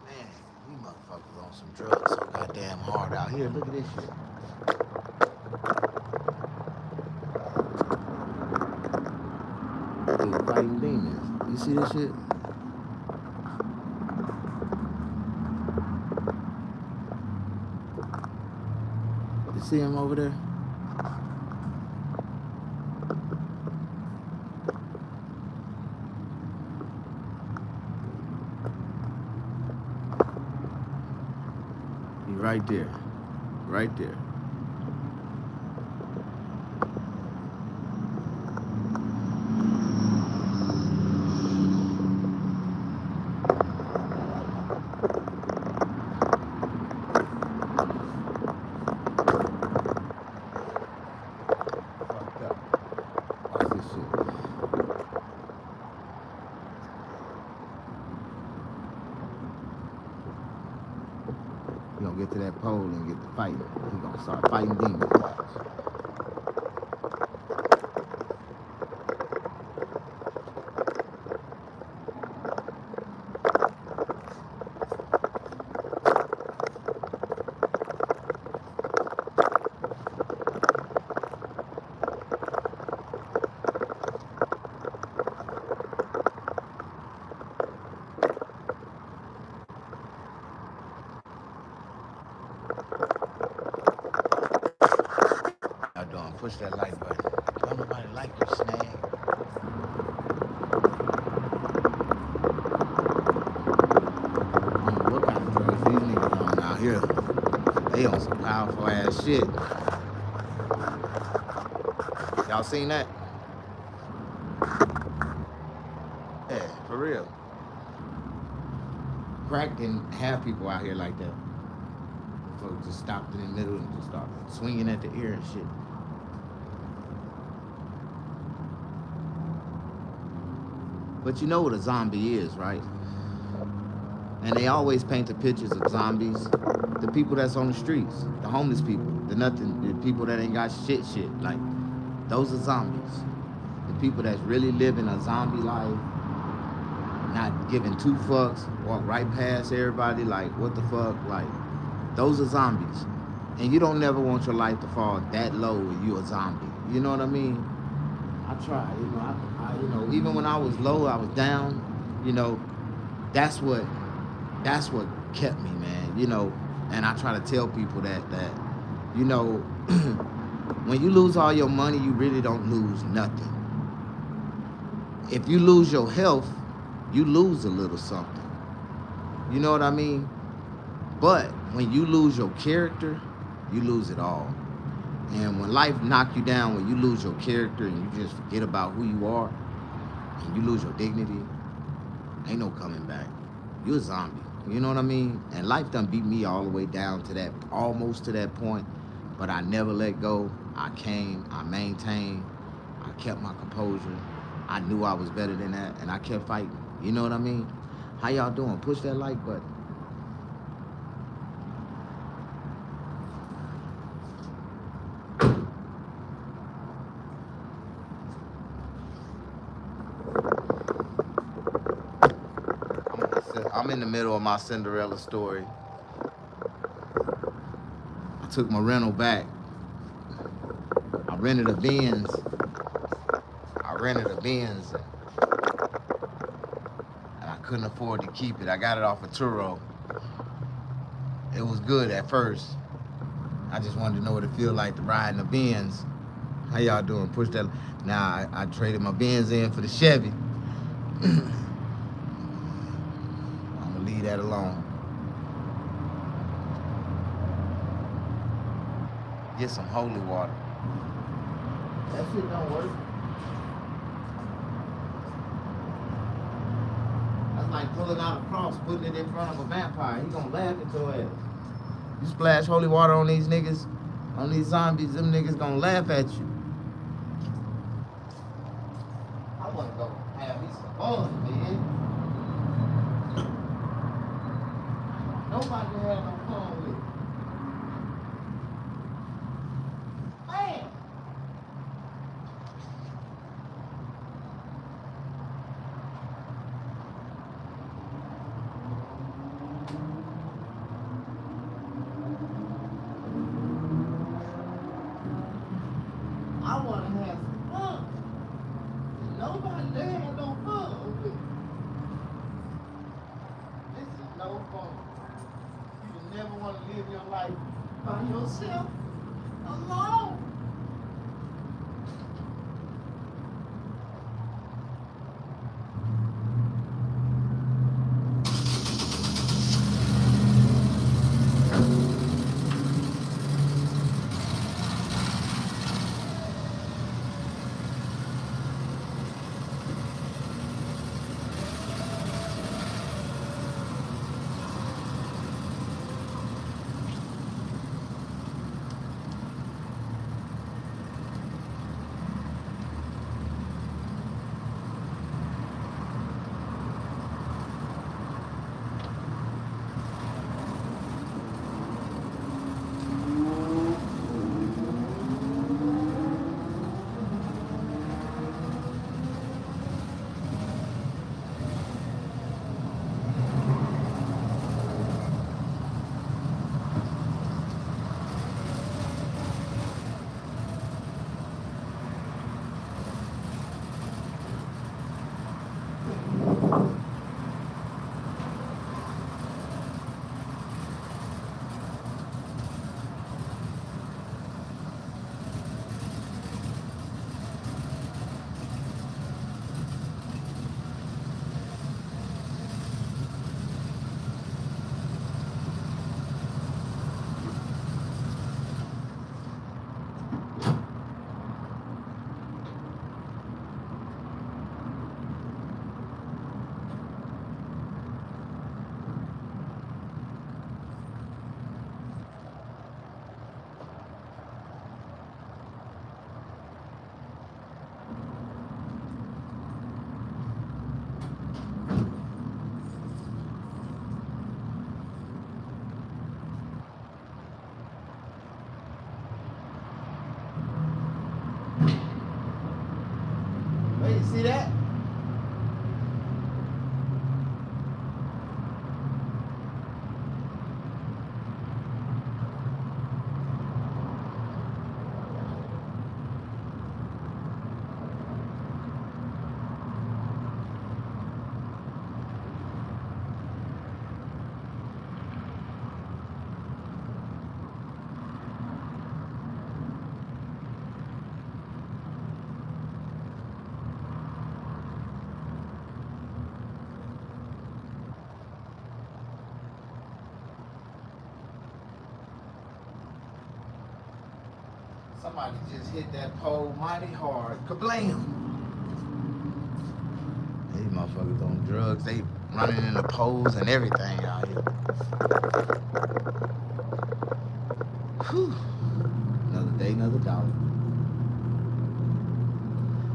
Man, we motherfuckers on some drugs so goddamn hard out here. Look at this shit. see this shit? You see him over there? He right there. Right there. He gonna get to that pole and get to fighting. He gonna start fighting demons. Watch. Y'all doing? Push that like button. Don't nobody like your snag. What kind of drugs these niggas on out here? They on some powerful ass shit. Y'all seen that? Yeah, for real. Crack didn't have people out here like that. Folks just stopped in the middle and just started swinging at the ear and shit. But you know what a zombie is, right? And they always paint the pictures of zombies, the people that's on the streets, the homeless people, the people that ain't got shit. Like, those are zombies. The people that's really living a zombie life, not giving two fucks, walk right past everybody like, what the fuck, like, those are zombies. And you don't never want your life to fall that low when you're a zombie. You know what I mean? I try, you know, even when I was low, I was down, you know, that's what kept me, man, you know. And I try to tell people that you know, when you lose all your money, you really don't lose nothing. If you lose your health, you lose a little something. You know what I mean? But when you lose your character, you lose it all. And when life knock you down, when you lose your character and you just forget about who you are, and you lose your dignity, ain't no coming back. You're a zombie. You know what I mean? And life done beat me all the way down to that, almost to that point. But I never let go. I came, I maintained, I kept my composure. I knew I was better than that, and I kept fighting. You know what I mean? How y'all doing? Push that like button. I'm in the middle of my Cinderella story. I took my rental back. I rented a Benz. And I couldn't afford to keep it. I got it off of Turo. It was good at first. I just wanted to know what it feel like to ride in a Benz. How y'all doing? Push that. Now I traded my Benz in for the Chevy. Leave that alone. Get some holy water. That shit don't work. That's like pulling out a cross, putting it in front of a vampire. He gonna laugh at your ass. You splash holy water on these niggas, on these zombies, them niggas gonna laugh at you. I wanna go have me some fun, man. Nobody can have no fun with it. Man! I want to have some fun. Nobody there had no fun with it. in your life by yourself, alone. Wait, you see that? Somebody just hit that pole mighty hard. Kablam! These motherfuckers on drugs. They running in the poles and everything out here. Whew. Another day, another dollar.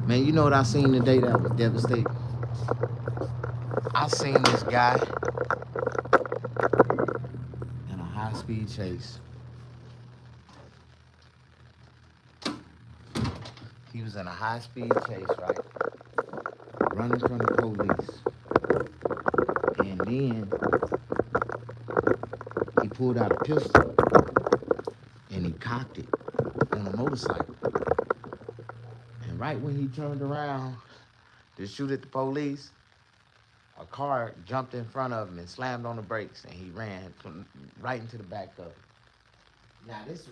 Man, you know what I seen today that was devastating? I seen this guy in a high-speed chase. He was in a high-speed chase, right? Running from the police. And then he pulled out a pistol and he cocked it on a motorcycle. And right when he turned around to shoot at the police, a car jumped in front of him and slammed on the brakes, and he ran right into the back of it. Now this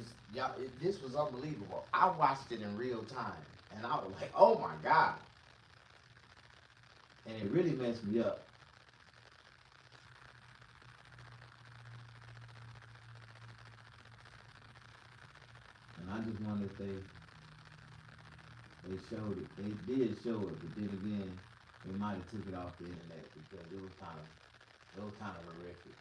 was unbelievable. I watched it in real time, and I was like, "Oh my God!" And it really messed me up. And I just wonder if they showed it. They did show it, but then again, they might have took it off the internet because it was kind of horrific.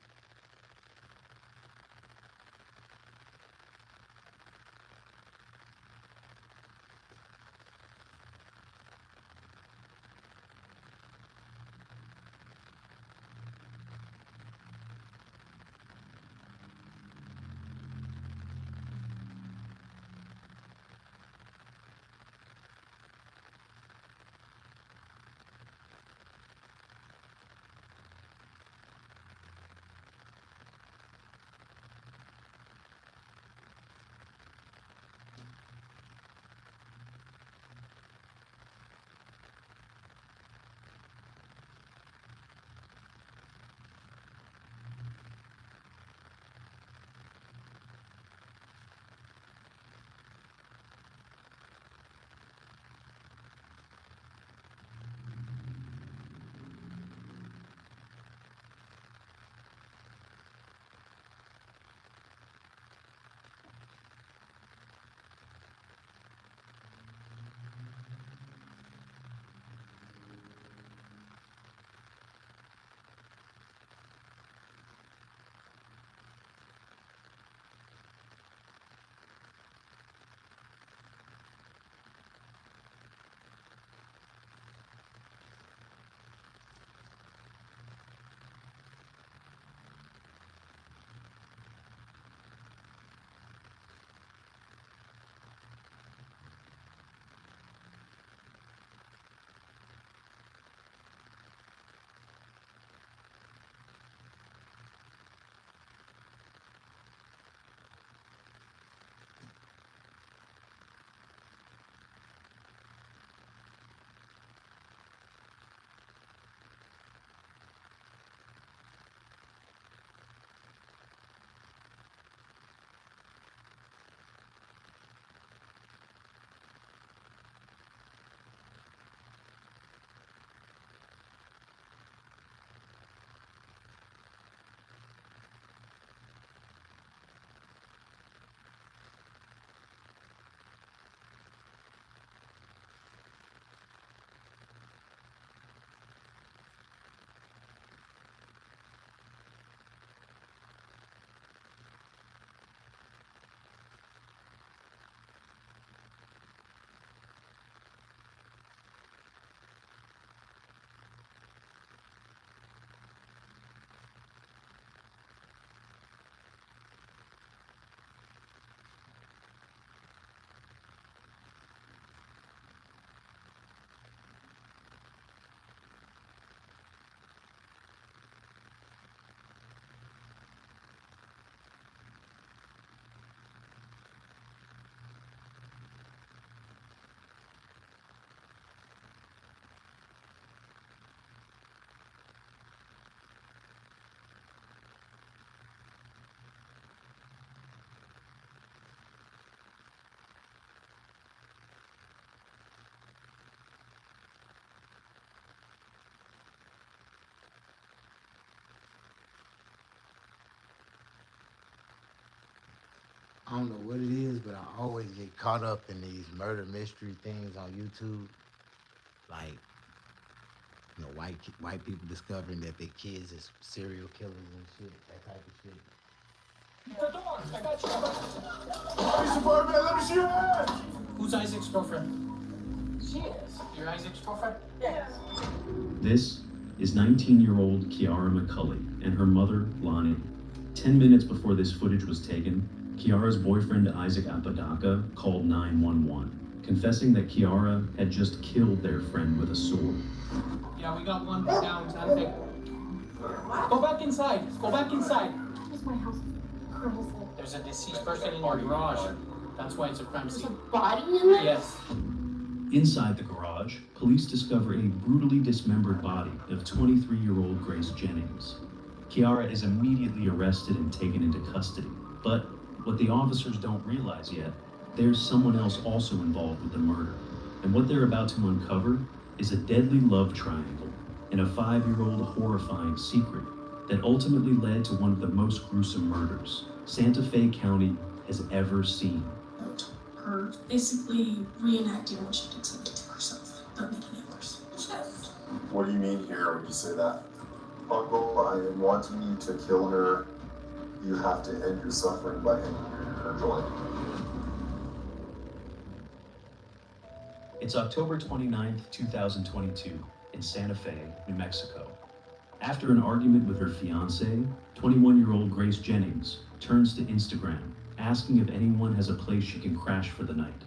I don't know what it is, but I always get caught up in these murder mystery things on YouTube. Like, white people discovering that their kids is serial killers and shit, that type of shit. The door! I got you! Police department, let me see your hand! Who's Isaac's girlfriend? She is. You're Isaac's girlfriend? Yes. This is 19-year-old Kiara McCulley and her mother, Lonnie. 10 minutes before this footage was taken, Kiara's boyfriend, Isaac Apodaca, called 911, confessing that Kiara had just killed their friend with a sword. Yeah, we got one down Santa Fe. Go back inside. Go back inside. Where's my house? There's a deceased person in your garage. That's why it's a crime There's a scene. body in there? Yes. Inside the garage, police discover a brutally dismembered body of 23-year-old Grace Jennings. Kiara is immediately arrested and taken into custody. But what the officers don't realize yet, there's someone else also involved with the murder. And what they're about to uncover is a deadly love triangle and a 5-year-old horrifying secret that ultimately led to one of the most gruesome murders Santa Fe County has ever seen. Her basically reenacting what she did something to herself, but making it worse. What do you mean here when you say that? Uncle, I am wanting you to kill her. You have to end your suffering by ending her joy. It's October 29th, 2022, in Santa Fe, New Mexico. After an argument with her fiancé, 21-year-old Grace Jennings turns to Instagram, asking if anyone has a place she can crash for the night.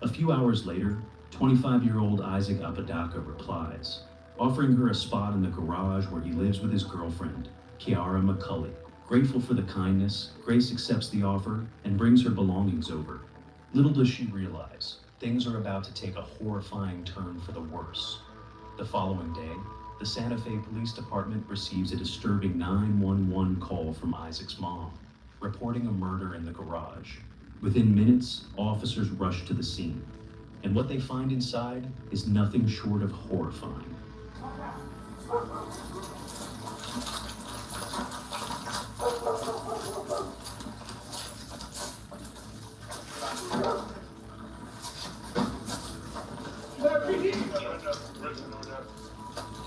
A few hours later, 25-year-old Isaac Apodaca replies, offering her a spot in the garage where he lives with his girlfriend, Kiara McCulley. Grateful for the kindness, Grace accepts the offer and brings her belongings over. Little does she realize, things are about to take a horrifying turn for the worse. The following day, the Santa Fe Police Department receives a disturbing 911 call from Isaac's mom, reporting a murder in the garage. Within minutes, officers rush to the scene, and what they find inside is nothing short of horrifying.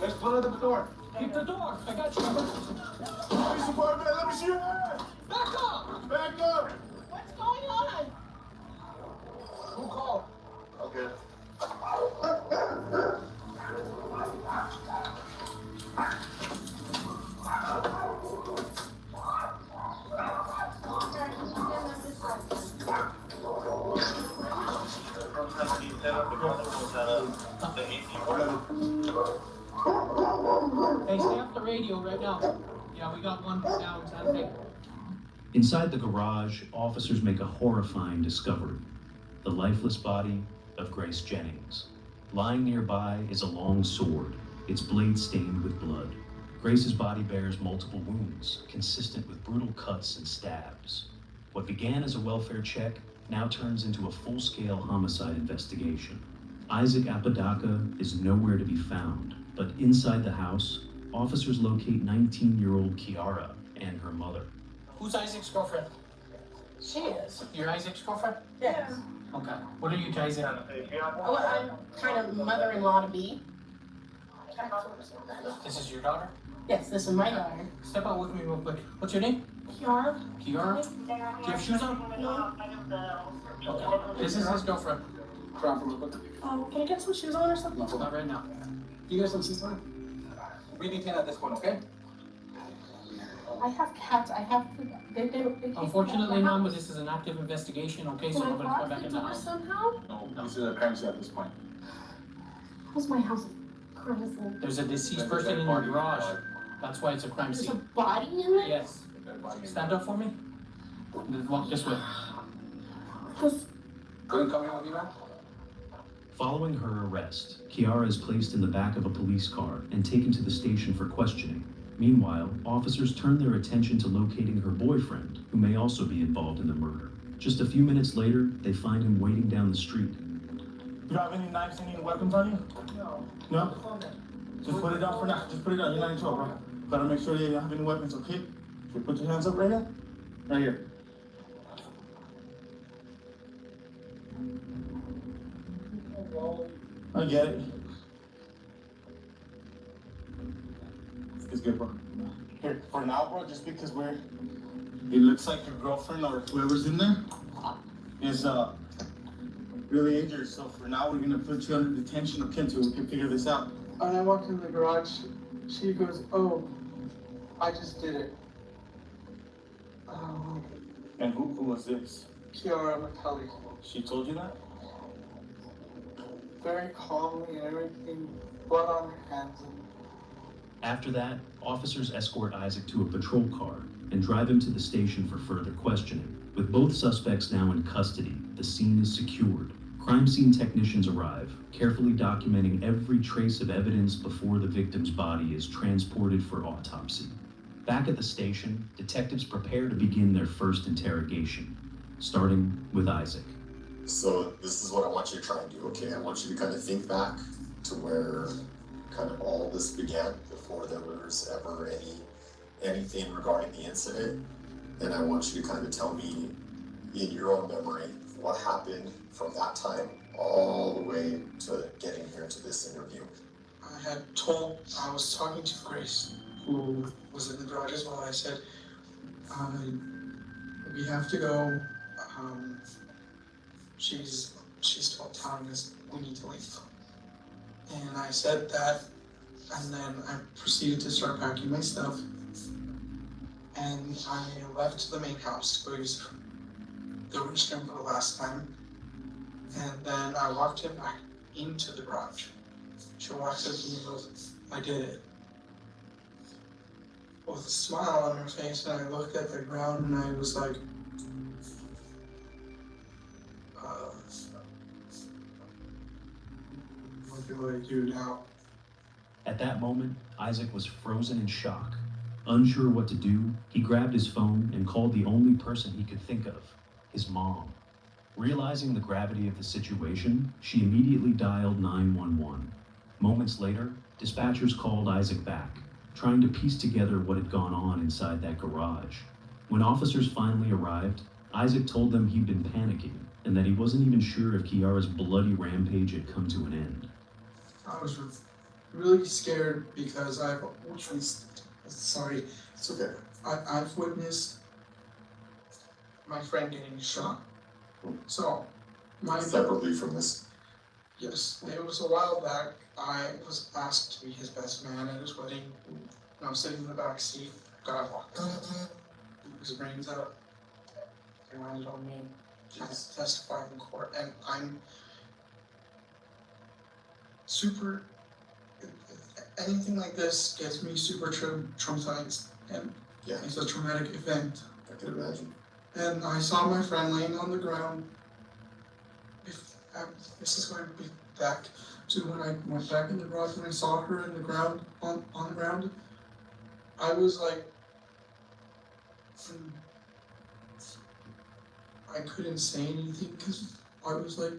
Let's pull out the door. Keep the door. I got you. Police department, let me see your hand! Back up! Back up! What's going on? Who called? Okay. Hey, stay off the radio right now. Yeah, we got one down Santa Fe. Inside the garage, officers make a horrifying discovery: the lifeless body of Grace Jennings. Lying nearby is a long sword, its blade stained with blood. Grace's body bears multiple wounds, consistent with brutal cuts and stabs. What began as a welfare check now turns into a full-scale homicide investigation. Isaac Apodaca is nowhere to be found, but inside the house, officers locate 19-year-old Kiara and her mother. Who's Isaac's girlfriend? She is. You're Isaac's girlfriend? Yes. Okay. What are you guys in? Oh, I'm kind of mother-in-law to be. This is your daughter? Yes, this is my daughter. Step out with me real quick. What's your name? Kiara? Kiara? Do you have shoes on? No. Okay. This is his girlfriend. Drop real quick. Can I get some shoes on or something? No, not right now. You guys some shoes on? We need 10 at this point, okay? I have cats. I have to. They keep Unfortunately, ma'am, but this is an active investigation, okay? So Can I we're gonna come lock back the in the door house. somehow? No, these are the crime scene at this point. How's my house? Crime scene. There's a deceased person in your garage. That's why it's a crime There's a scene. body in there? Yes. Stand up for me. Then walk this way. Just Couldn't come here with you, man? Following her arrest, Kiara is placed in the back of a police car and taken to the station for questioning. Meanwhile, officers turn their attention to locating her boyfriend, who may also be involved in the murder. Just a few minutes later, they find him waiting down the street. You have any knives, any weapons on you? no. No? Just put it down for now. Just put it down. You're not in trouble, bro. Gotta make sure you don't have any weapons, okay? So put your hands up right here. Right here. I get it. It's good, bro. Here, for now, bro, just because it looks like your girlfriend or whoever's in there is, really injured. So for now, we're gonna put you under detention, okay, until we can figure this out. When I walked in the garage, she goes, "Oh, I just did it." And who was this? Kiara McCully, She told you that? very calmly and everything, blood on her hands. After that, officers escort Isaac to a patrol car and drive him to the station for further questioning. With both suspects now in custody, the scene is secured. Crime scene technicians arrive, carefully documenting every trace of evidence before the victim's body is transported for autopsy. Back at the station, detectives prepare to begin their first interrogation, starting with Isaac. So this is what I want you to try and do, okay? I want you to kind of think back to where kind of all this began before there was ever anything regarding the incident. And I want you to kind of tell me in your own memory what happened from that time all the way to getting here to this interview. I was talking to Grace, who was in the garage as well. I said, we have to go. She's telling us we need to leave. And I said that, and then I proceeded to start packing my stuff. And I left the main house because they were just going for the last time. And then I walked him back into the garage. She walks up to me and goes, "I did it." With a smile on her face, and I looked at the ground and I was like, what do I do now? At that moment, Isaac was frozen in shock. Unsure what to do, he grabbed his phone and called the only person he could think of, his mom. Realizing the gravity of the situation, she immediately dialed 911. Moments later, dispatchers called Isaac back, trying to piece together what had gone on inside that garage. When officers finally arrived, Isaac told them he'd been panicking and that he wasn't even sure if Kiara's bloody rampage had come to an end. I was really scared because I've witnessed my friend getting shot. So, Separately from this. yes, it was a while back. I was asked to be his best man at his wedding. And I was sitting in the back seat. God walked in, his brains out. They landed on me. I testified in court, and I'm super. Anything like this gets me super traumatized, and Yeah, it's a traumatic event. I can imagine. And I saw my friend laying on the ground. This is going to be back to when I went back in the garage and I saw her in the ground, on the ground. I was like, I couldn't say anything because I was like,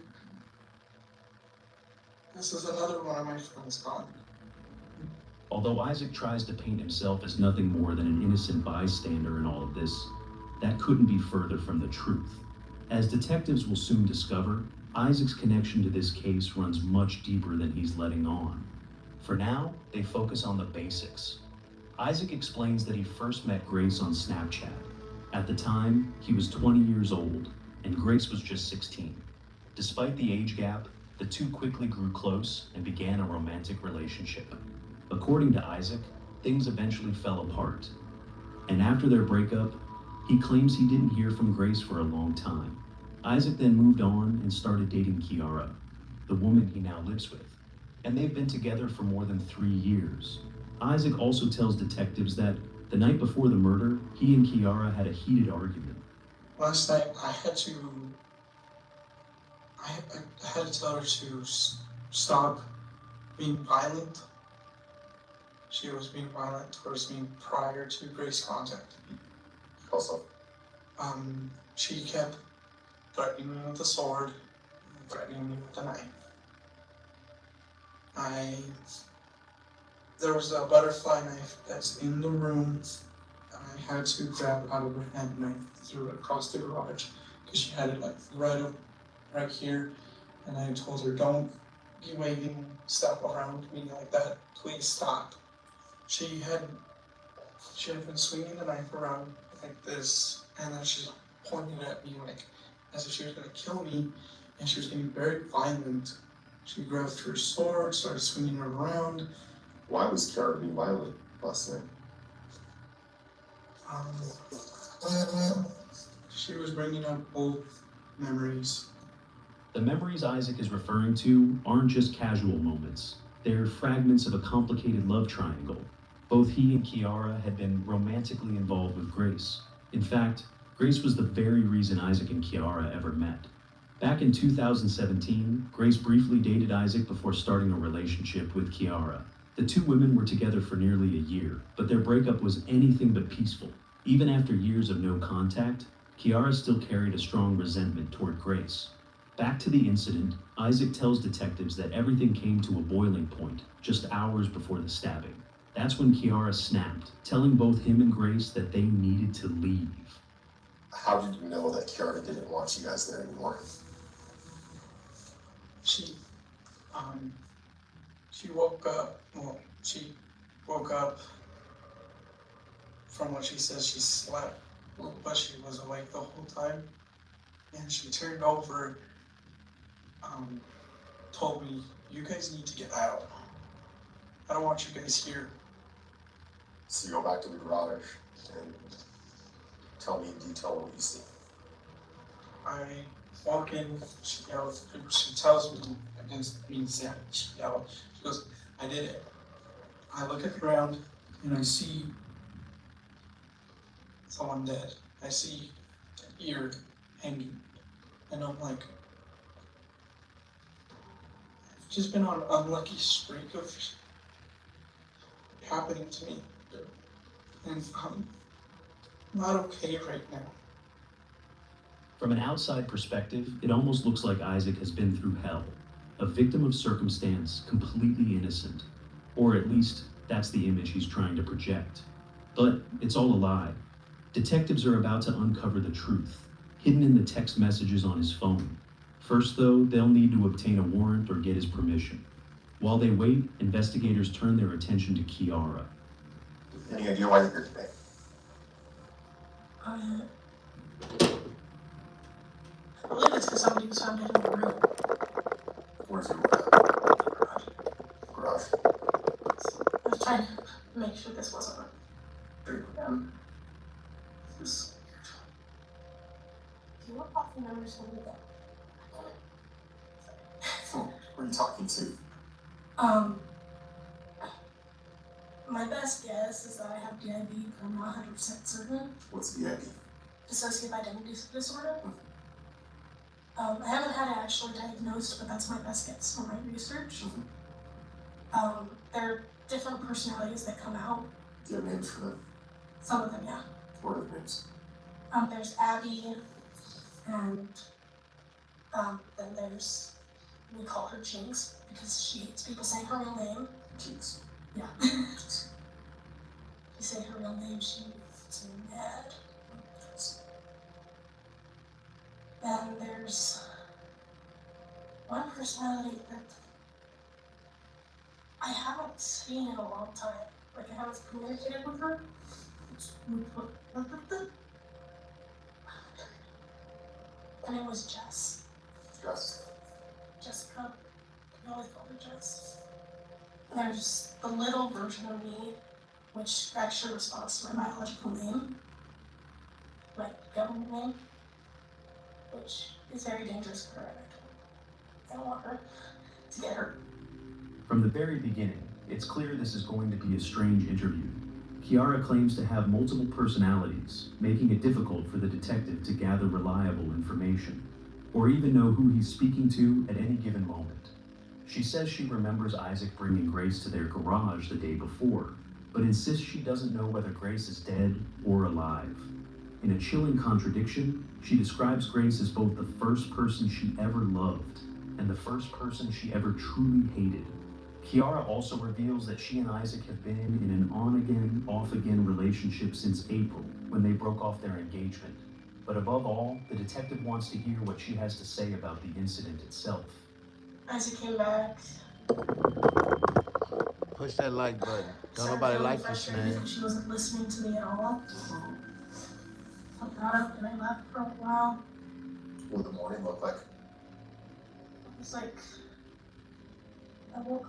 this is another one of my friends gone. Although Isaac tries to paint himself as nothing more than an innocent bystander in all of this, that couldn't be further from the truth. As detectives will soon discover, Isaac's connection to this case runs much deeper than he's letting on. For now, they focus on the basics. Isaac explains that he first met Grace on Snapchat. At the time, he was 20 years old, and Grace was just 16. Despite the age gap, the two quickly grew close and began a romantic relationship. According to Isaac, things eventually fell apart. And after their breakup, he claims he didn't hear from Grace for a long time. Isaac then moved on and started dating Kiara, the woman he now lives with. And they've been together for more than 3 years. Isaac also tells detectives that the night before the murder, he and Kiara had a heated argument. Last night, I had to tell her to stop being violent. She was being violent towards me prior to Grace contact. Also, She kept threatening me with a sword, threatening me with a knife. There was a butterfly knife that's in the room, and I had to grab it out of her hand and I threw it across the garage because she had it like right up right here, and I told her, don't be waving stuff around me like that, please stop. She had been swinging the knife around like this, and then she pointed at me like as if she was gonna kill me, and she was getting very violent. She grabbed her sword, started swinging it around. Why was Kiara being violent last night? She was bringing up old memories. The memories Isaac is referring to aren't just casual moments. They're fragments of a complicated love triangle. Both he and Kiara had been romantically involved with Grace. In fact, Grace was the very reason Isaac and Kiara ever met. Back in 2017, Grace briefly dated Isaac before starting a relationship with Kiara. The two women were together for nearly a year, but their breakup was anything but peaceful. Even after years of no contact, Kiara still carried a strong resentment toward Grace. Back to the incident, Isaac tells detectives that everything came to a boiling point just hours before the stabbing. That's when Kiara snapped, telling both him and Grace that they needed to leave. How did you know that Kiara didn't want you guys there anymore? She woke up from what she says. She slept, but she was awake the whole time. And she turned over, told me, you guys need to get out. I don't want you guys here. So you go back to the garage and tell me in detail what you see. I walk in, she yells, she tells me against me, Sam, she yells, she goes, I did it. I look at the ground and I see someone dead. I see an ear hanging, and I'm like, I've just been on an unlucky streak of happening to me, and I'm not okay right now. From an outside perspective, it almost looks like Isaac has been through hell, a victim of circumstance, completely innocent. Or at least, that's the image he's trying to project. But it's all a lie. Detectives are about to uncover the truth, hidden in the text messages on his phone. First, though, they'll need to obtain a warrant or get his permission. While they wait, investigators turn their attention to Kiara. Any idea why you're here today? I believe it's because somebody was found dead in the room. Where's your garage? I was trying to make sure this wasn't this. Do you want off the numbers when you go? Who are you talking to? My best guess is that I have DID, but I'm not 100% certain. What's the idea? Dissociative identity disorder. I haven't had it actually diagnosed, but that's my best guess from my research. There are different personalities that come out. Do you have names for them? Some of them, yeah. What are the names? There's Abby, and then there's, we call her Jinx because she hates people saying her real name. Jinx. Yeah. You say her real name, she gets mad. Then there's one personality that I haven't seen in a long time. Like, I haven't communicated with her. Her name was Jess. Jess. Jessica. I always call her Jess. There's the little version of me, which actually responds to my biological name, my government name, which is very dangerous for her. I don't want her to get hurt. From the very beginning, it's clear this is going to be a strange interview. Kiara claims to have multiple personalities, making it difficult for the detective to gather reliable information, or even know who he's speaking to at any given moment. She says she remembers Isaac bringing Grace to their garage the day before, but insists she doesn't know whether Grace is dead or alive. In a chilling contradiction, she describes Grace as both the first person she ever loved and the first person she ever truly hated. Kiara also reveals that she and Isaac have been in an on-again, off-again relationship since April, when they broke off their engagement. But above all, the detective wants to hear what she has to say about the incident itself. Isaac came back. Push that like button. Don't Started nobody feeling like this, frustrated man. because she wasn't listening to me at all. I got up and I left for a while. What did the morning look like? It was like I woke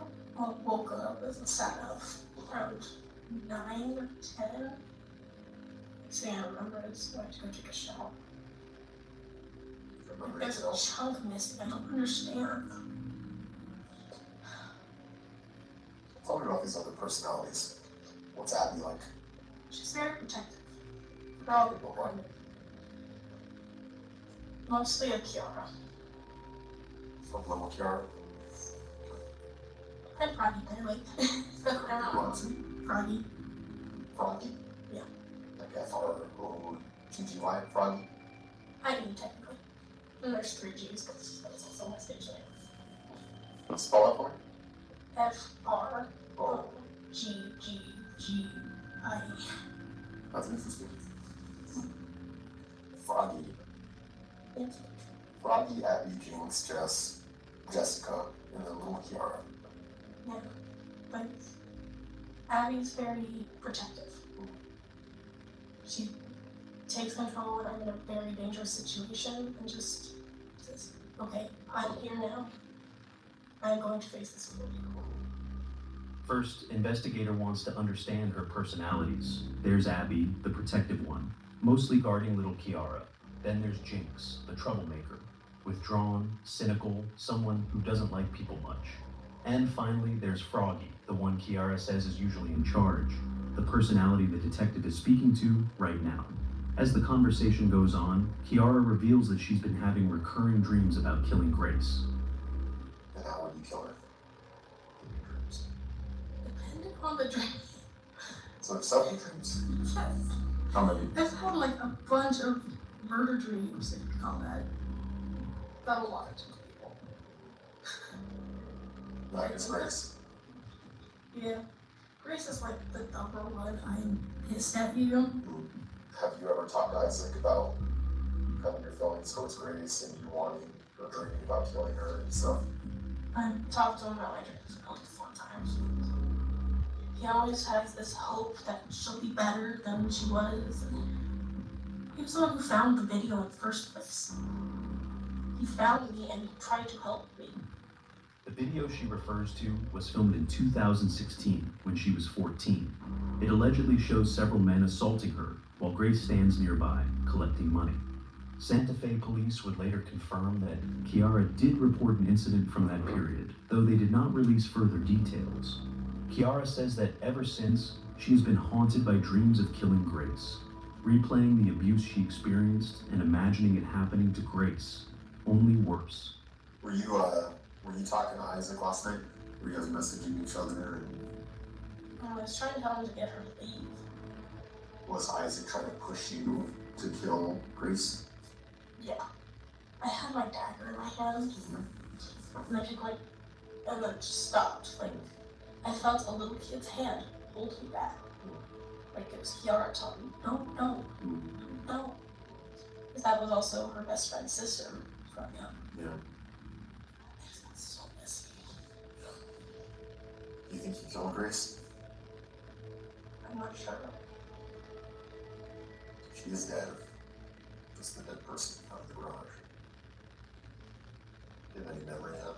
up and sat up around 9 or 10. So yeah, I remember I just went to go take a shower. Remember There's a yourself? chunk missing. I don't understand. Tell me about these other personalities. What's Abby like? She's very protective. Probably one. Mostly a Kiara. From Little Kiara? And Froggy, by the way. What? Froggy. Froggy? Yeah. Like F-R-O-G-G-Y? Froggy? I mean, technically. And there's 3 G's because that's also my stage name. Spell that for me? F-R. Oh, G-G-G-I. that's interesting. Froggy. Froggy, Abby, Jinx, Jess, Jessica, and then Little Kiara. Yeah. But Abby's very protective. She takes control when I'm in a very dangerous situation and just says, okay, I'm here now. I'm going to face this with you. First, investigator wants to understand her personalities. There's Abby, the protective one, mostly guarding little Kiara. Then there's Jinx, the troublemaker, withdrawn, cynical, someone who doesn't like people much. And finally, there's Froggy, the one Kiara says is usually in charge, the personality the detective is speaking to right now. As the conversation goes on, Kiara reveals that she's been having recurring dreams about killing Grace. And how would you kill her? In your dreams. Depending on the dream. So there's several dreams. Yes. How many? I've had like a bunch of murder dreams, if you call that. About a lot of people. Like it's Grace. Yeah. Grace is like the number one I'm pissed at you. Have you ever talked to Isaac about kind of your feelings towards Grace and you wanting or dreaming about killing her and stuff? I've talked to him about my dreams like 4 times. He always has this hope that she'll be better than she was. And he was the one who found the video in the first place. He found me and he tried to help me. The video she refers to was filmed in 2016 when she was 14. It allegedly shows several men assaulting her while Grace stands nearby collecting money. Santa Fe police would later confirm that Kiara did report an incident from that period, though they did not release further details. Kiara says that ever since, she has been haunted by dreams of killing Grace, replaying the abuse she experienced and imagining it happening to Grace, only worse. Were you talking to Isaac last night? Were you guys messaging each other? And I was trying to tell him to get her to leave. was Isaac trying to push you to kill Grace? Yeah. I had my dagger in my hand. And I took and then just stopped. Like, I felt a little kid's hand hold me back. Like it was Kiara telling me, no. Because that was also her best friend's sister from young. Yeah. That's so messy. You think you killed Grace? I'm not sure. She is dead. Just the dead person out of the garage. Do you have any memory of that?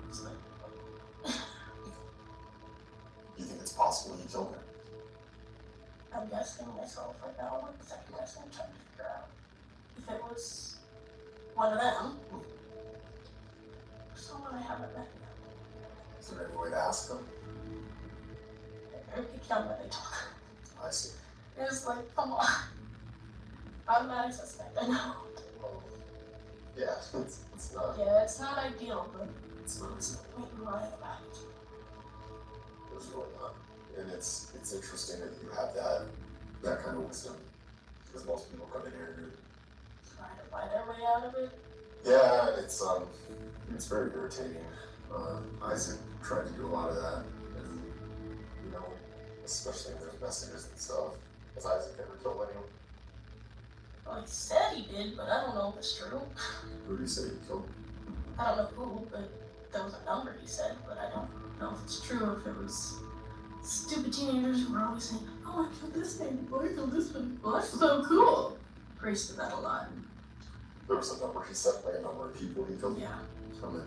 It's like, You think it's possible you killed her? I'm guessing myself right now, like second guessing, trying to figure out if it was one of them or someone I haven't met Is there any way to ask them? yet. Or pick them when they talk. I see. It's like, come on. Automatic suspect, I know. Yeah, it's not. Yeah, it's not ideal, but It's not. it's making my about it. It's really not. And it's interesting that you have that kind of wisdom. Because most people come in here and Trying to find their way out of it. yeah, it's very irritating. Isaac tried to do a lot of that, and especially with messages and stuff. Has Isaac ever killed anyone? Well, he said he did, but I don't know if it's true. Who do you say he killed? I don't know who, but there was a number he said, but I don't know if it's true or if it was stupid teenagers who were always saying, oh, I killed this man, oh, I killed this one. Well, that's so cool. Grace did that a lot. There was a number he said, like a number of people he killed. Yeah. How many?